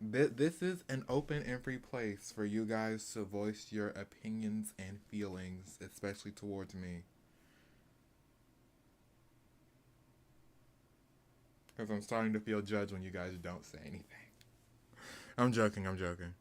This is an open and free place for you guys to voice your opinions and feelings, especially towards me. Because I'm starting to feel judged when you guys don't say anything. I'm joking, I'm joking.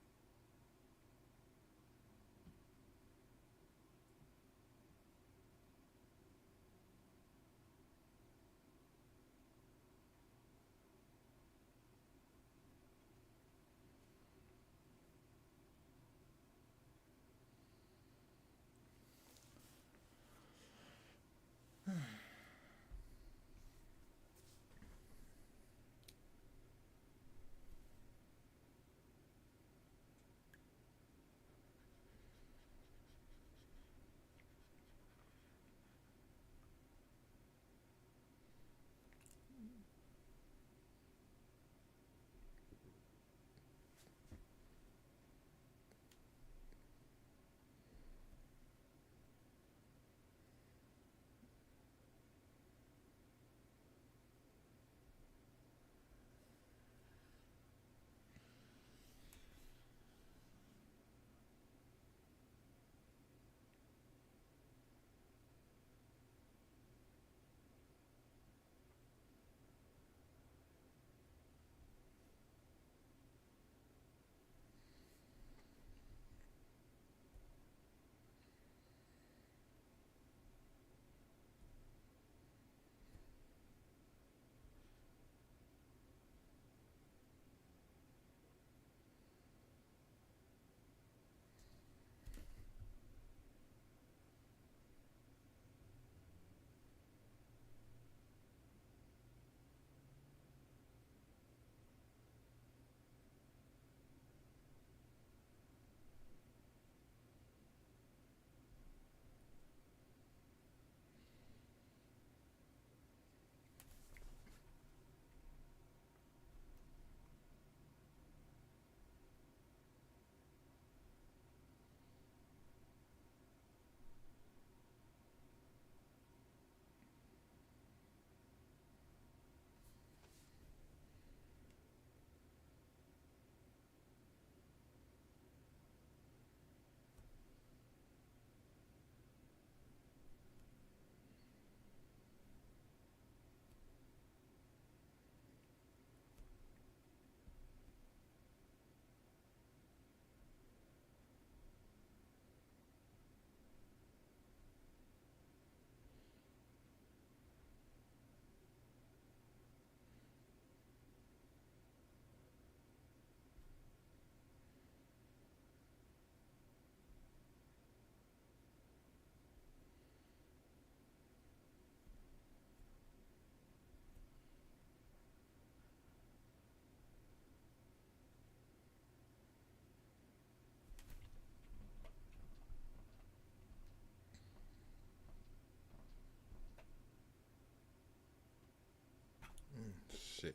Shit.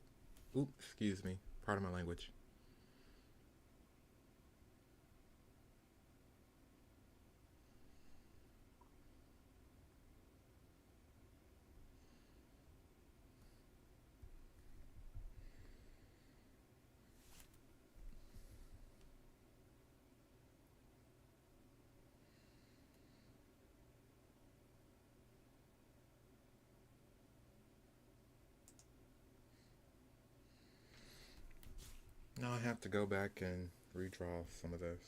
Oop, excuse me. Part of my language. Now I have to go back and redraw some of this.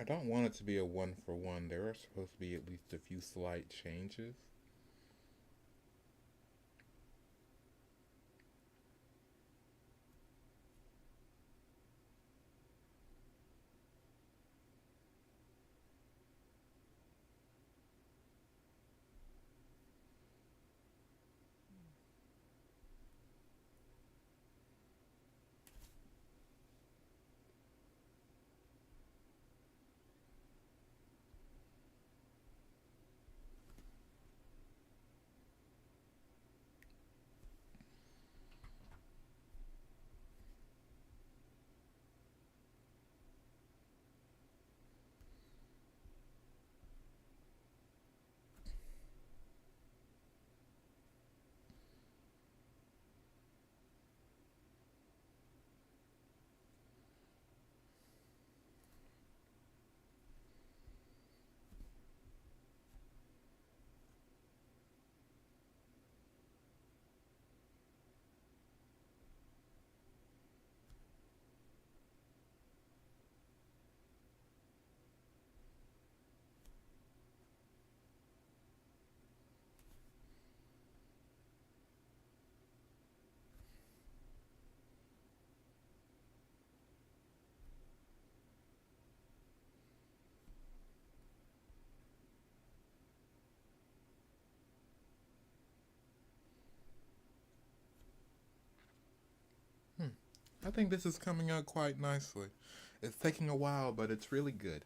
I don't want it to be a one for one. There are supposed to be at least a few slight changes. Hmm. I think this is coming out quite nicely. It's taking a while, but it's really good.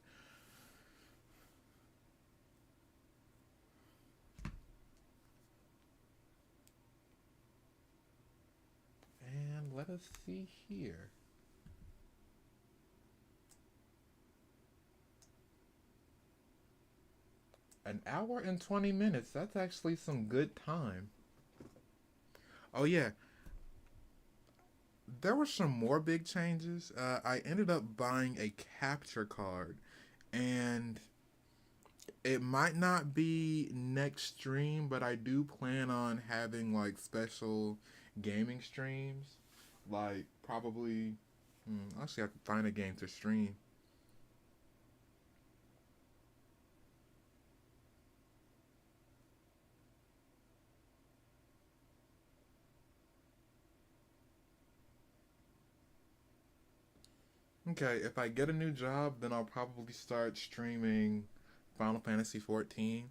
And let us see here. An hour and 20 minutes. That's actually some good time. Oh, yeah. There were some more big changes. I ended up buying a capture card, and it might not be next stream, but I do plan on having like special gaming streams. Like, probably. Actually, I have to find a game to stream. Okay, if I get a new job, then I'll probably start streaming Final Fantasy 14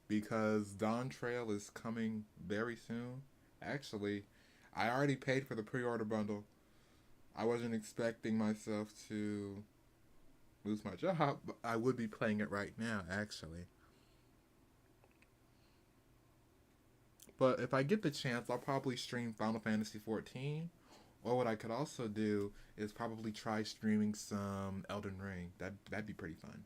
because Dawn Trail is coming very soon. Actually, I already paid for the pre order bundle. I wasn't expecting myself to lose my job, but I would be playing it right now, actually. But if I get the chance, I'll probably stream Final Fantasy 14. Or what I could also do is probably try streaming some Elden Ring. That'd be pretty fun.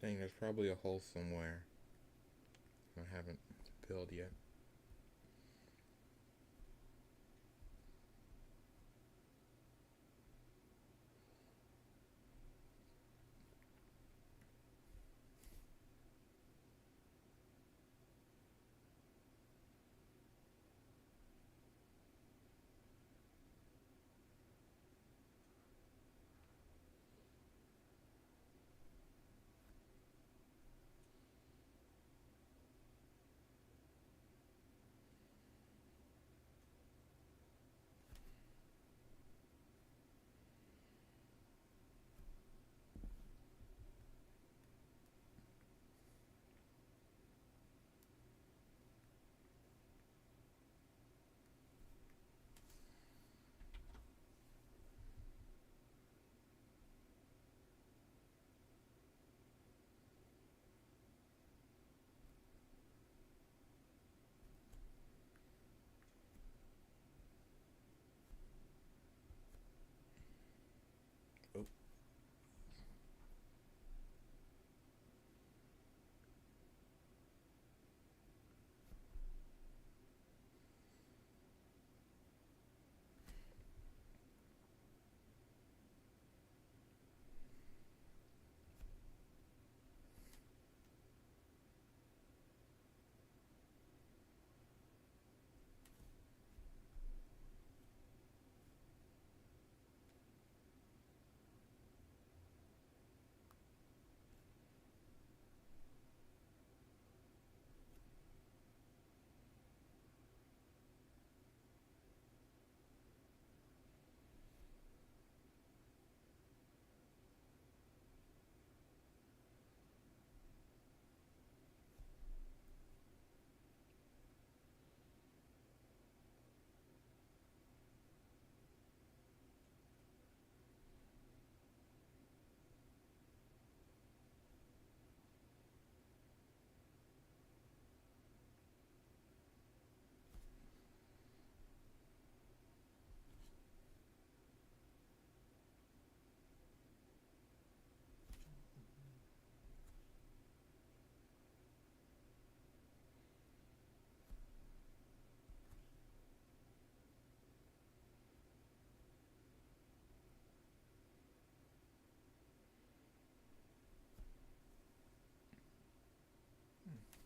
Dang, there's probably a hole somewhere I haven't filled yet. Oh,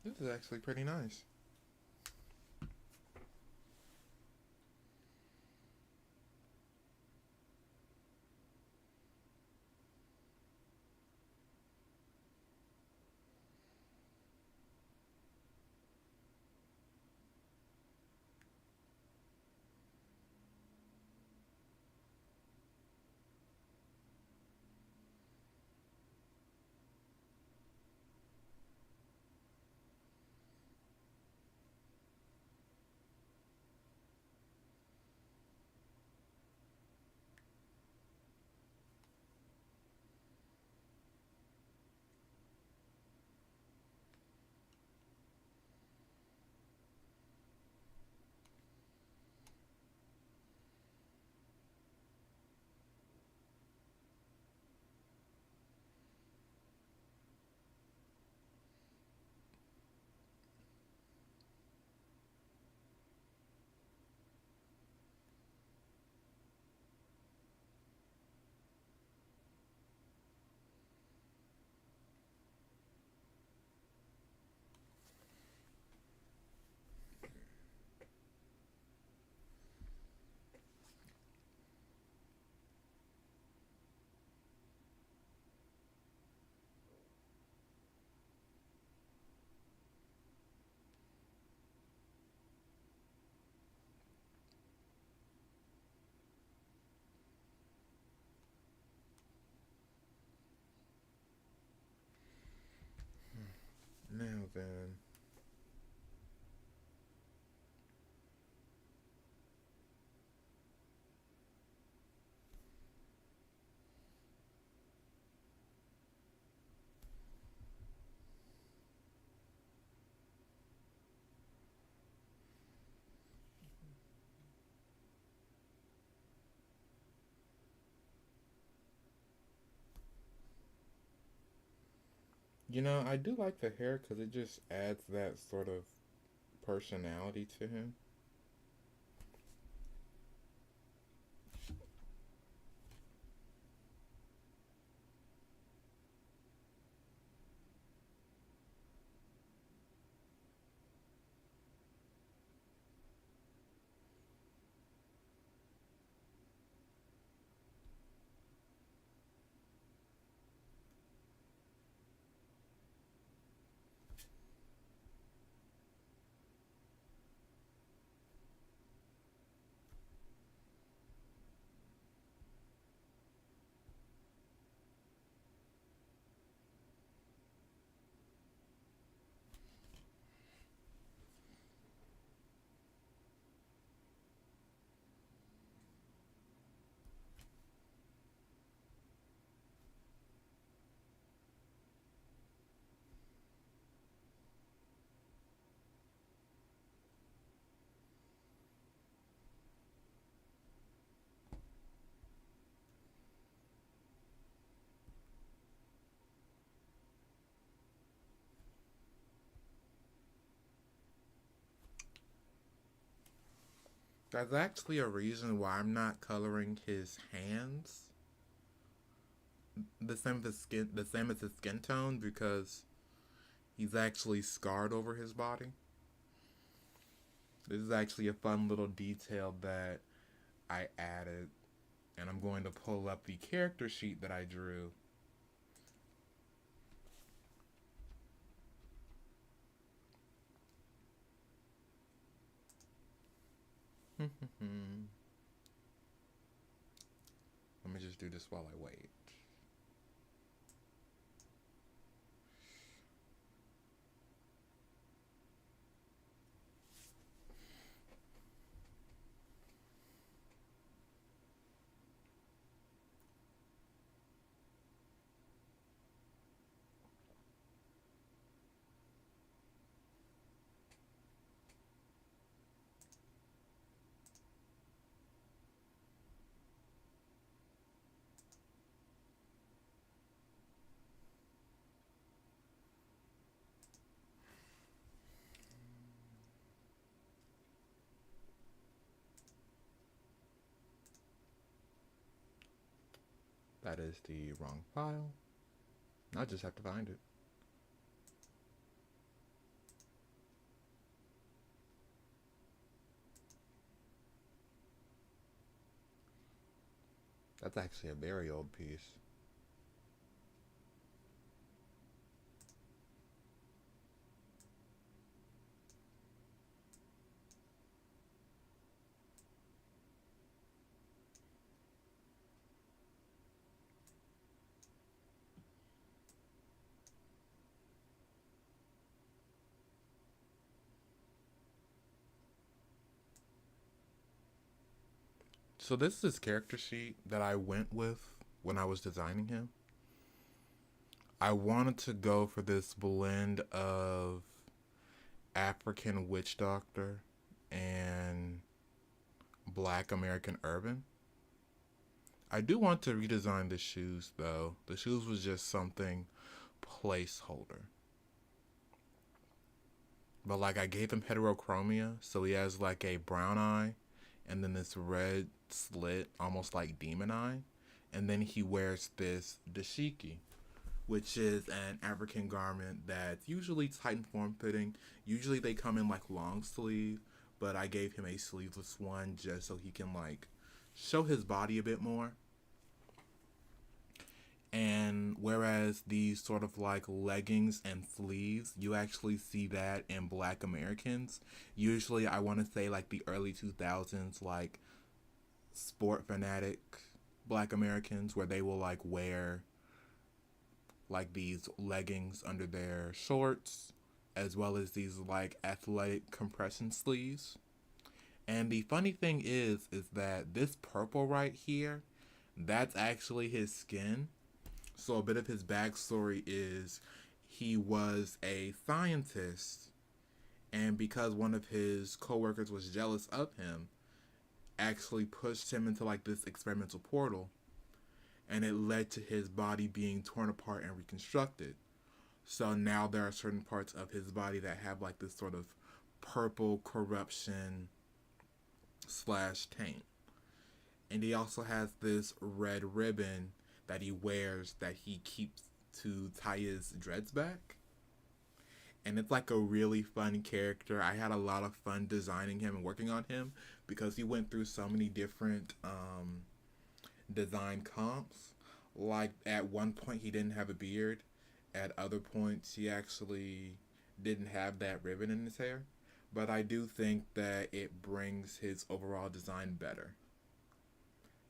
this is actually pretty nice. I do like the hair because it just adds that sort of personality to him. That's actually a reason why I'm not coloring his hands the same as his skin tone because he's actually scarred over his body. This is actually a fun little detail that I added, and I'm going to pull up the character sheet that I drew. Let me just do this while I wait. That is the wrong file. I just have to find it. That's actually a very old piece. So this is his character sheet that I went with when I was designing him. I wanted to go for this blend of African witch doctor and Black American urban. I do want to redesign the shoes though. The shoes was just something placeholder. But like I gave him heterochromia, so he has like a brown eye and then this red slit, almost like demon eye. And then he wears this dashiki, which is an African garment that's usually tight and form fitting. Usually they come in like long sleeve, but I gave him a sleeveless one just so he can like show his body a bit more. And whereas these sort of like leggings and sleeves, you actually see that in Black Americans. Usually, I want to say like the early 2000s, like sport fanatic Black Americans, where they will like wear like these leggings under their shorts, as well as these like athletic compression sleeves. And the funny thing is that this purple right here, that's actually his skin. So a bit of his backstory is he was a scientist, and because one of his coworkers was jealous of him, actually pushed him into like this experimental portal, and it led to his body being torn apart and reconstructed. So now there are certain parts of his body that have like this sort of purple corruption slash taint. And he also has this red ribbon that he wears that he keeps to tie his dreads back. And it's like a really fun character. I had a lot of fun designing him and working on him because he went through so many different design comps. Like at one point he didn't have a beard. At other points he actually didn't have that ribbon in his hair. But I do think that it brings his overall design better.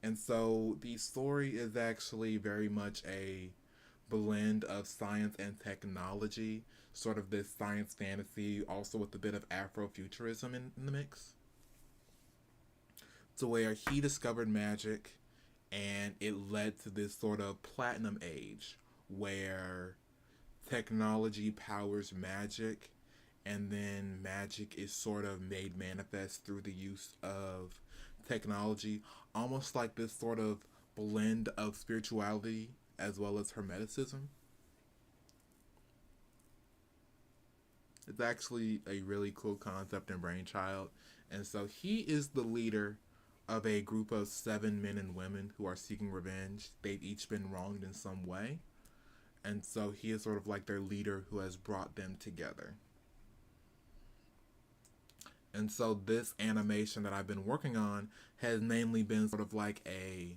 And so the story is actually very much a blend of science and technology, sort of this science fantasy, also with a bit of Afrofuturism in the mix. To where he discovered magic and it led to this sort of platinum age where technology powers magic and then magic is sort of made manifest through the use of technology, almost like this sort of blend of spirituality as well as hermeticism. It's actually a really cool concept and brainchild. And so he is the leader of a group of 7 men and women who are seeking revenge. They've each been wronged in some way. And so he is sort of like their leader who has brought them together. And so this animation that I've been working on has mainly been sort of like a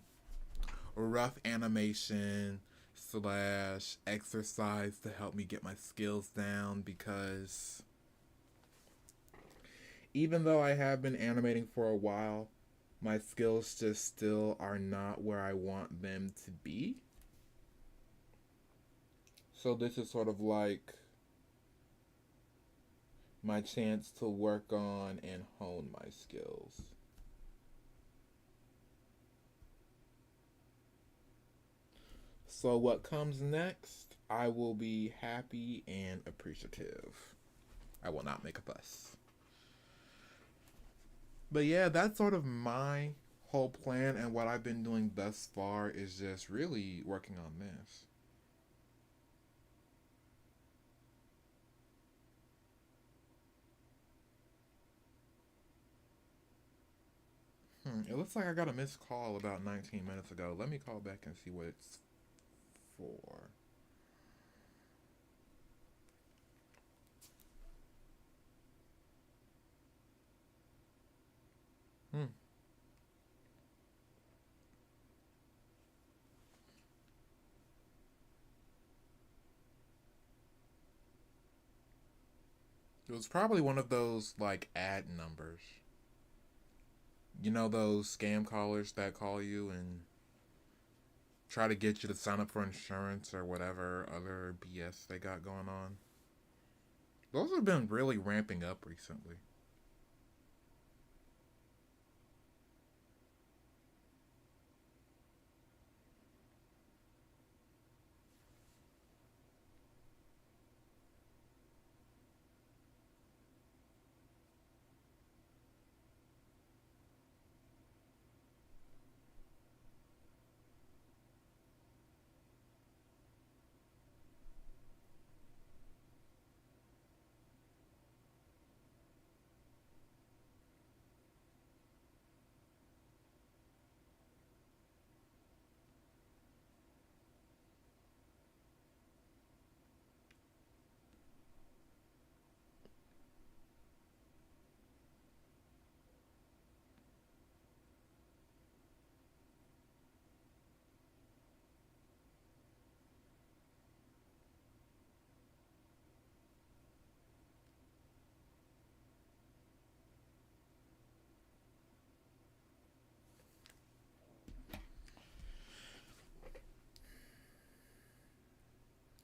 rough animation slash exercise to help me get my skills down because even though I have been animating for a while, my skills just still are not where I want them to be. So this is sort of like my chance to work on and hone my skills. So what comes next, I will be happy and appreciative. I will not make a fuss. But yeah, that's sort of my whole plan, and what I've been doing thus far is just really working on this. It looks like I got a missed call about 19 minutes ago. Let me call back and see what it's for. Hmm. It was probably one of those like ad numbers. You know those scam callers that call you and try to get you to sign up for insurance or whatever other BS they got going on. Those have been really ramping up recently.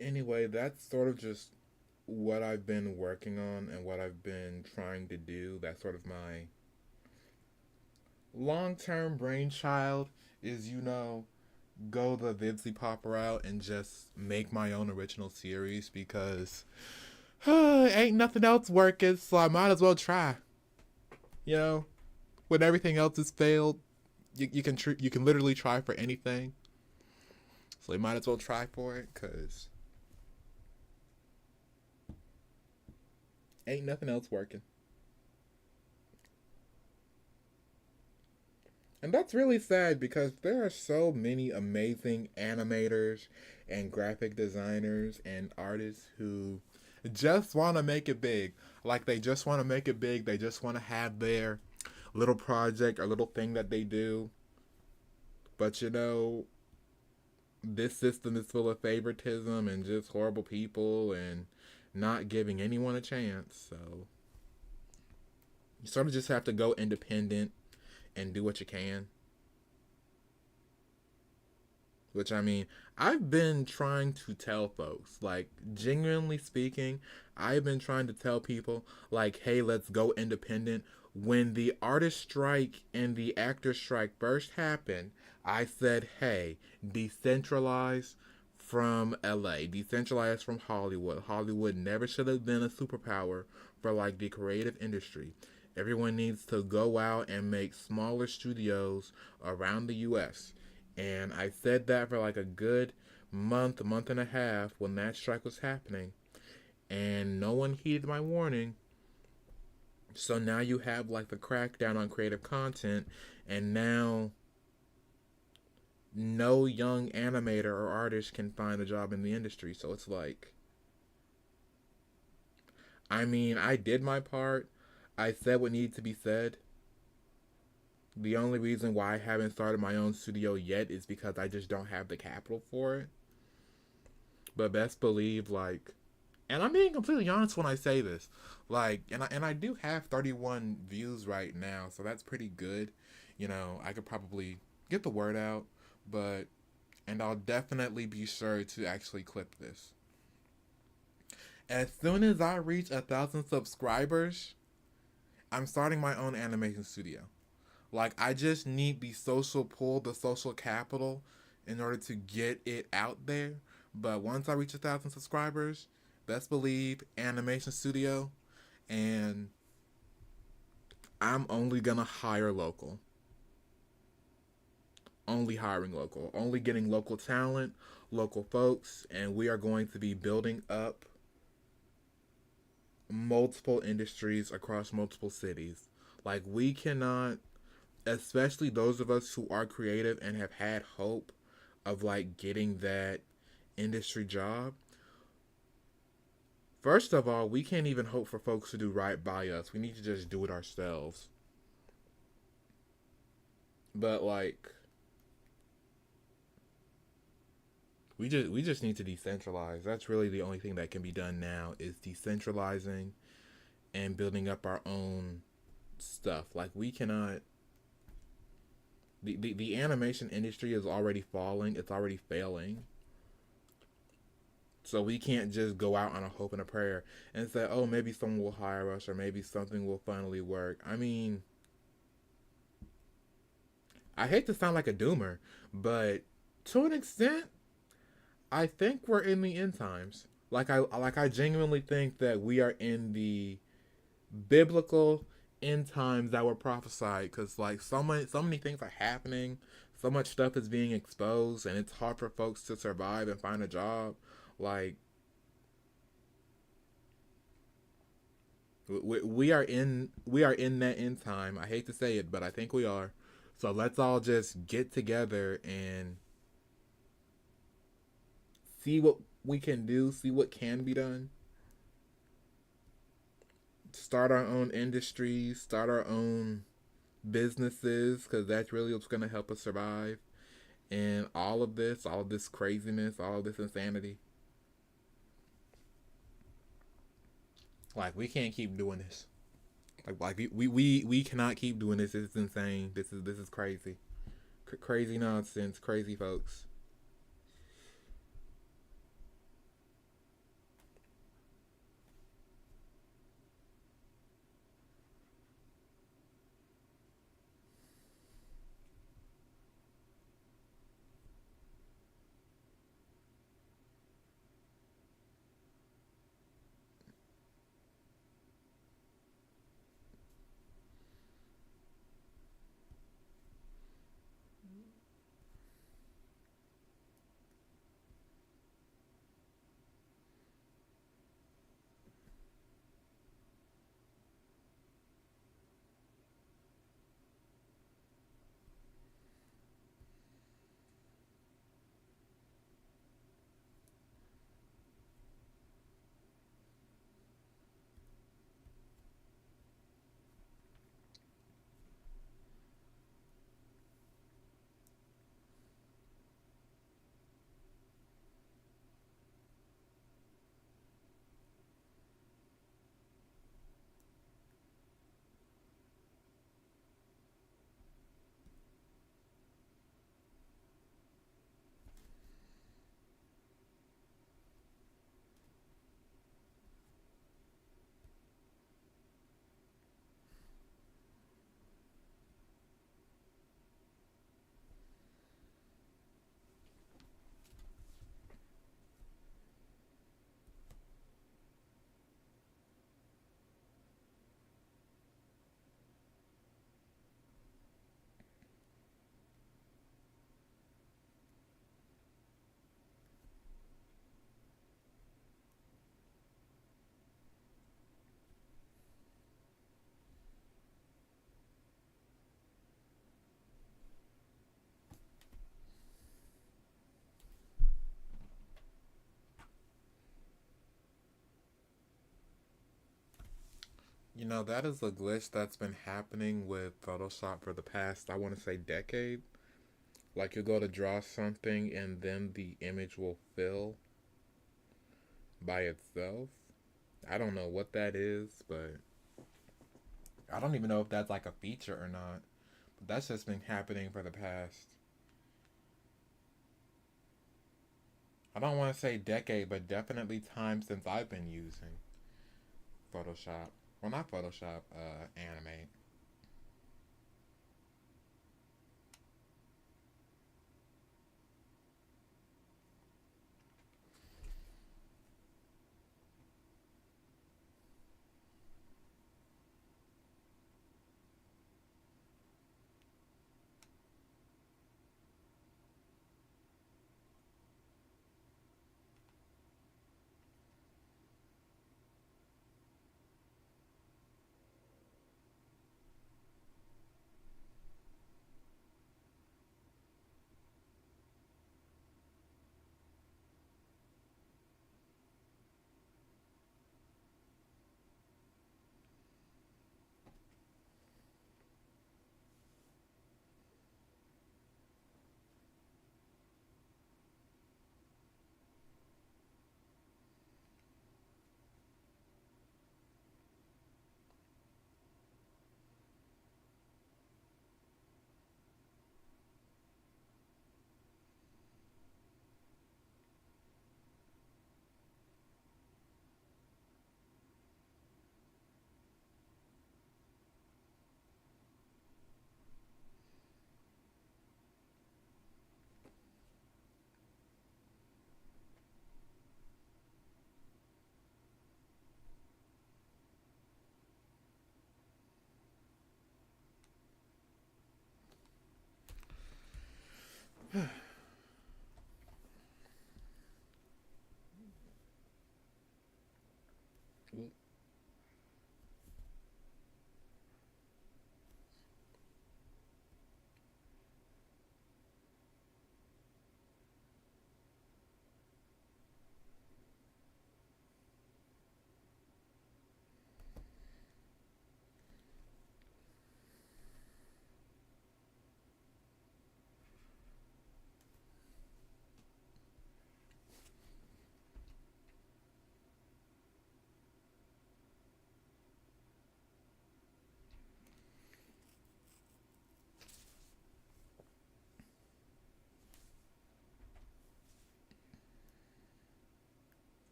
Anyway, that's sort of just what I've been working on and what I've been trying to do. That's sort of my long term brainchild is, go the Vibsy Pop route and just make my own original series because ain't nothing else working, so I might as well try. You know, when everything else has failed, you can literally try for anything. So you might as well try for it because Ain't nothing else working. And that's really sad because there are so many amazing animators and graphic designers and artists who just want to make it big. Like they just want to make it big. They just want to have their little project or little thing that they do. But this system is full of favoritism and just horrible people and not giving anyone a chance. So you sort of just have to go independent and do what you can. Which I mean, I've been trying to tell folks, like, genuinely speaking, I've been trying to tell people, like, hey, let's go independent. When the artist strike and the actor strike first happened, I said, hey, decentralize from LA, decentralize from Hollywood. Hollywood never should have been a superpower for, like, the creative industry. Everyone needs to go out and make smaller studios around the US. And I said that for like a good month and a half when that strike was happening. And no one heeded my warning. So now you have like the crackdown on creative content. And now no young animator or artist can find a job in the industry. So it's like, I mean, I did my part. I said what needed to be said. The only reason why I haven't started my own studio yet is because I just don't have the capital for it. But best believe, like, and I'm being completely honest when I say this, like, and I do have 31 views right now, so that's pretty good. I could probably get the word out, but and I'll definitely be sure to actually clip this. As soon as I reach 1,000 subscribers, I'm starting my own animation studio. Like I just need the social pull, the social capital in order to get it out there. But once I reach 1,000 subscribers, best believe animation studio, and I'm only gonna hire local. Only hiring local. Only getting local talent, local folks, and we are going to be building up multiple industries across multiple cities. Like we cannot, especially those of us who are creative and have had hope of like getting that industry job. First of all, we can't even hope for folks to do right by us. We need to just do it ourselves. But like we just need to decentralize. That's really the only thing that can be done now is decentralizing and building up our own stuff. Like we cannot the animation industry is already falling, it's already failing. So we can't just go out on a hope and a prayer and say, oh, maybe someone will hire us or maybe something will finally work. I mean, I hate to sound like a doomer, but to an extent, I think we're in the end times. Like I genuinely think that we are in the biblical end times that were prophesied because like so many things are happening, so much stuff is being exposed, and it's hard for folks to survive and find a job. Like we are in that end time. I hate to say it, but I think we are. So let's all just get together and see what we can do, see what can be done. Start our own industries, start our own businesses, because that's really what's going to help us survive. And all of this craziness, all of this insanity. Like, we can't keep doing this. We cannot keep doing this. This is insane. This is crazy. Crazy nonsense. Crazy folks. You know, that is a glitch that's been happening with Photoshop for the past, I want to say, decade. Like, you go to draw something and then the image will fill by itself. I don't know what that is, but I don't even know if that's like a feature or not. But that's just been happening for the past, I don't want to say decade, but definitely time since I've been using Photoshop. Well, not Photoshop, Animate.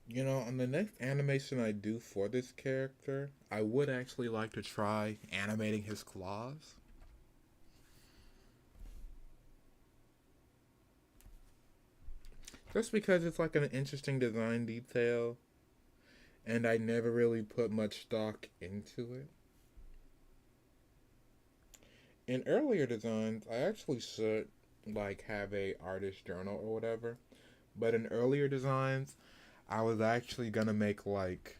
You know, on the next animation I do for this character, I would actually like to try animating his claws. Just because it's like an interesting design detail, and I never really put much stock into it. In earlier designs, I actually should like have a artist journal or whatever. But in earlier designs, I was actually gonna make like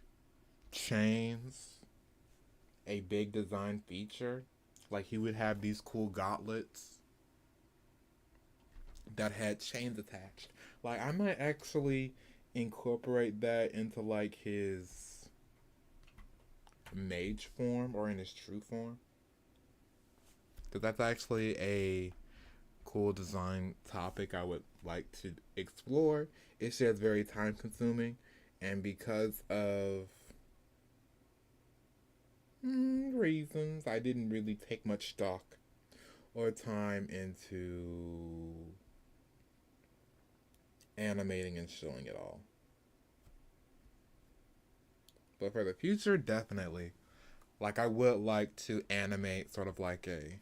chains a big design feature. Like he would have these cool gauntlets that had chains attached. Like I might actually incorporate that into like his mage form or in his true form. Because that's actually a cool design topic I would like to explore. It's just very time consuming, and because of reasons, I didn't really take much stock or time into animating and showing it all. But for the future, definitely. Like, I would like to animate sort of like a.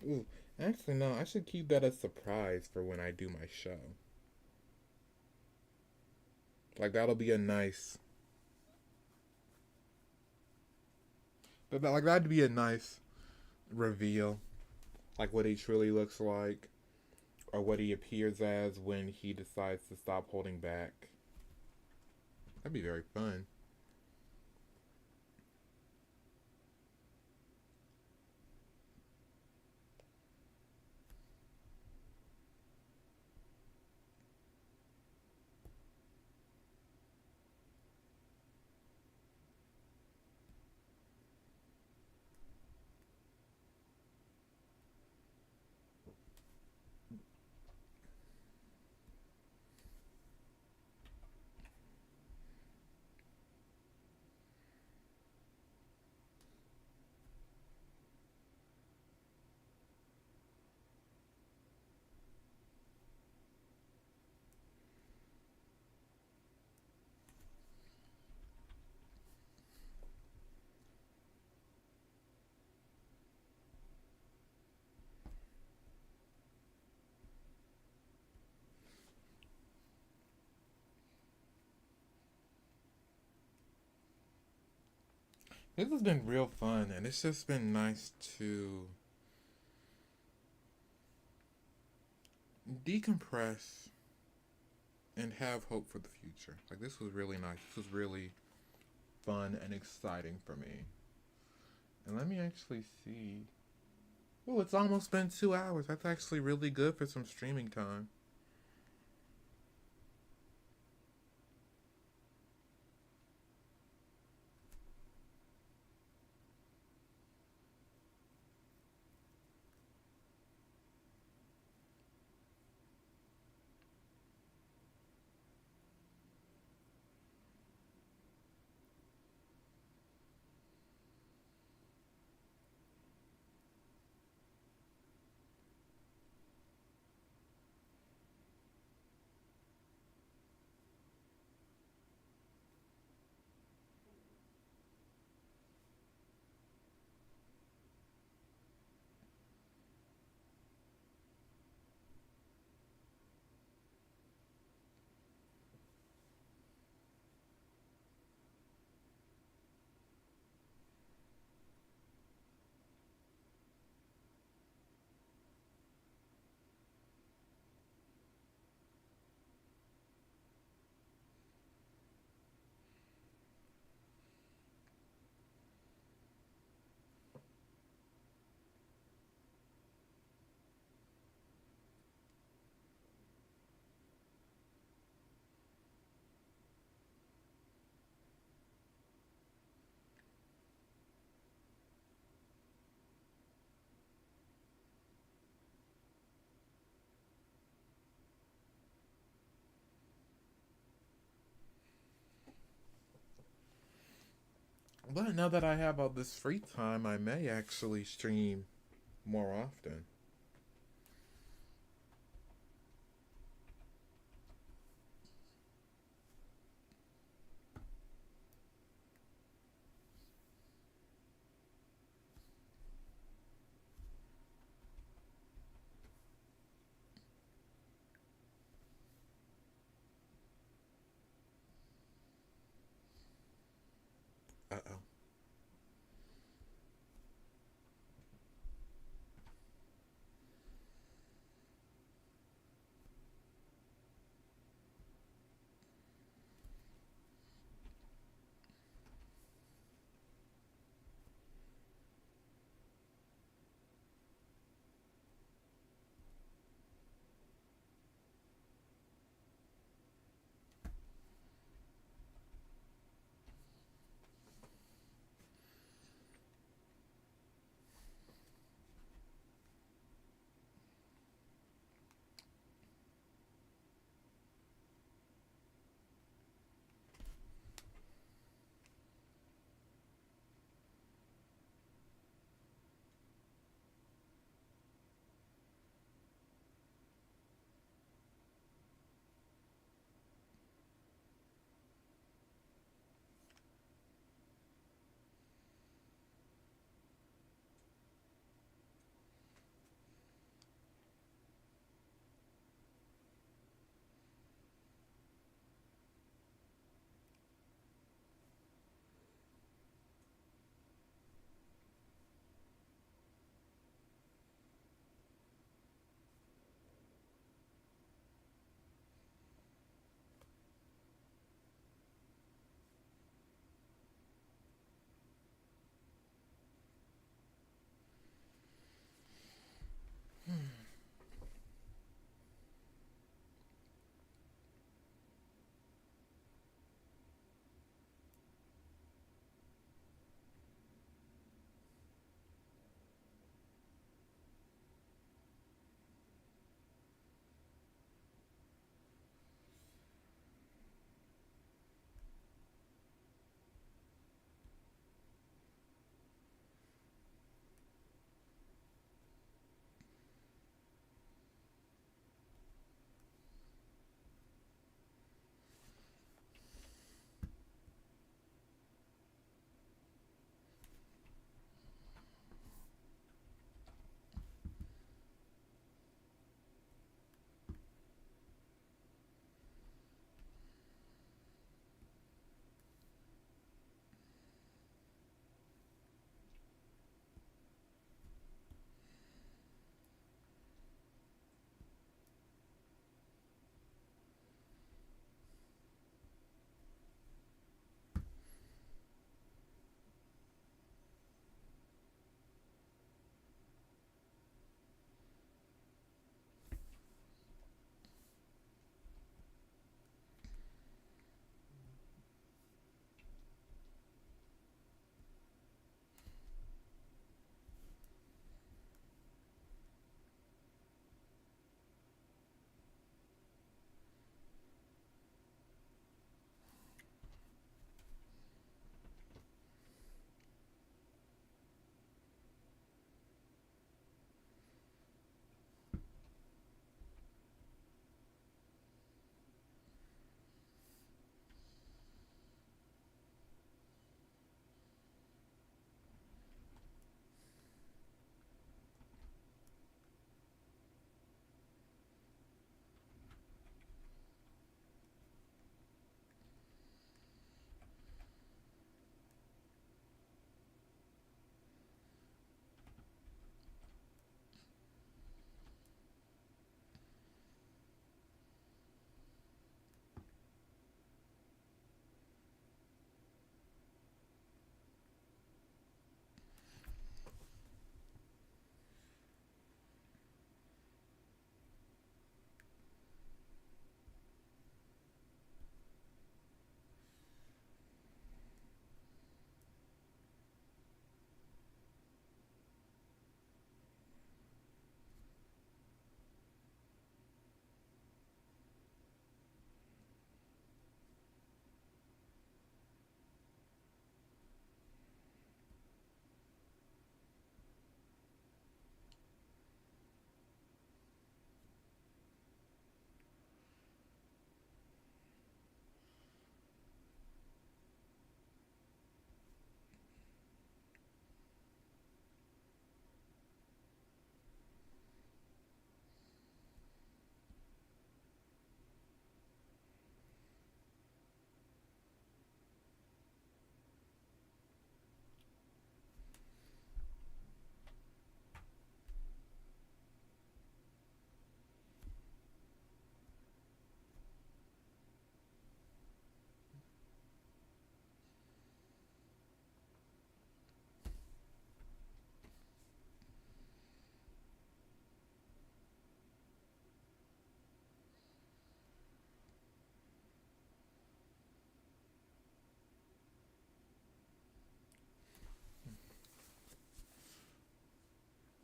Ooh, actually, no, I should keep that a surprise for when I do my show. Like, that'll be a nice. Like, that'd be a nice reveal. Like, what he truly looks like, or what he appears as when he decides to stop holding back. That'd be very fun. This has been real fun, and it's just been nice to decompress and have hope for the future. Like, this was really nice. This was really fun and exciting for me. And let me actually see. Oh, it's almost been 2 hours. That's actually really good for some streaming time. But now that I have all this free time, I may actually stream more often. Uh oh.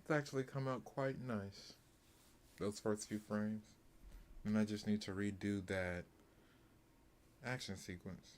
It's actually come out quite nice. Those first few frames. And I just need to redo that action sequence.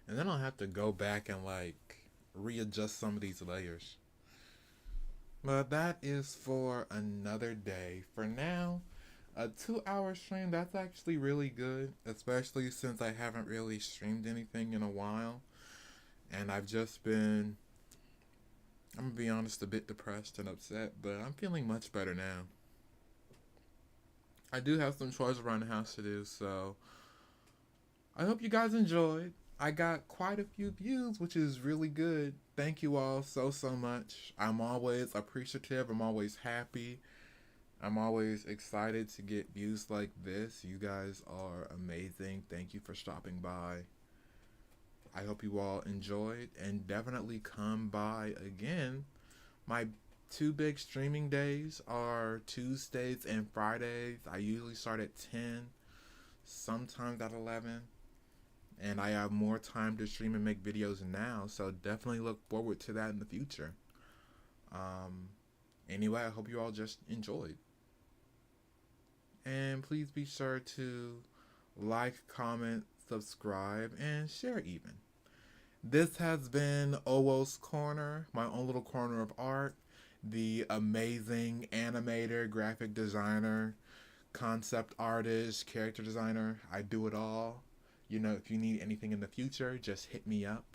And then I'll have to go back and like readjust some of these layers. But that is for another day. For now, a 2 hour stream, that's actually really good, especially since I haven't really streamed anything in a while. And I've just been, I'm gonna be honest, a bit depressed and upset, but I'm feeling much better now. I do have some chores around the house to do, so I hope you guys enjoyed. I got quite a few views, which is really good. Thank you all so much. I'm always appreciative. I'm always happy. I'm always excited to get views like this. You guys are amazing. Thank you for stopping by. I hope you all enjoyed and definitely come by again. My two big streaming days are Tuesdays and Fridays. I usually start at 10, sometimes at 11. And I have more time to stream and make videos now, so definitely look forward to that in the future. Um, anyway, I hope you all just enjoyed. And please be sure to like, comment, subscribe, and share even. This has been Owoh's Corner, my own little corner of art. The amazing animator, graphic designer, concept artist, character designer. I do it all. You know, if you need anything in the future, just hit me up.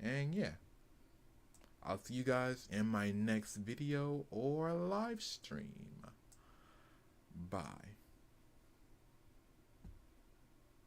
And yeah, I'll see you guys in my next video or live stream. Bye.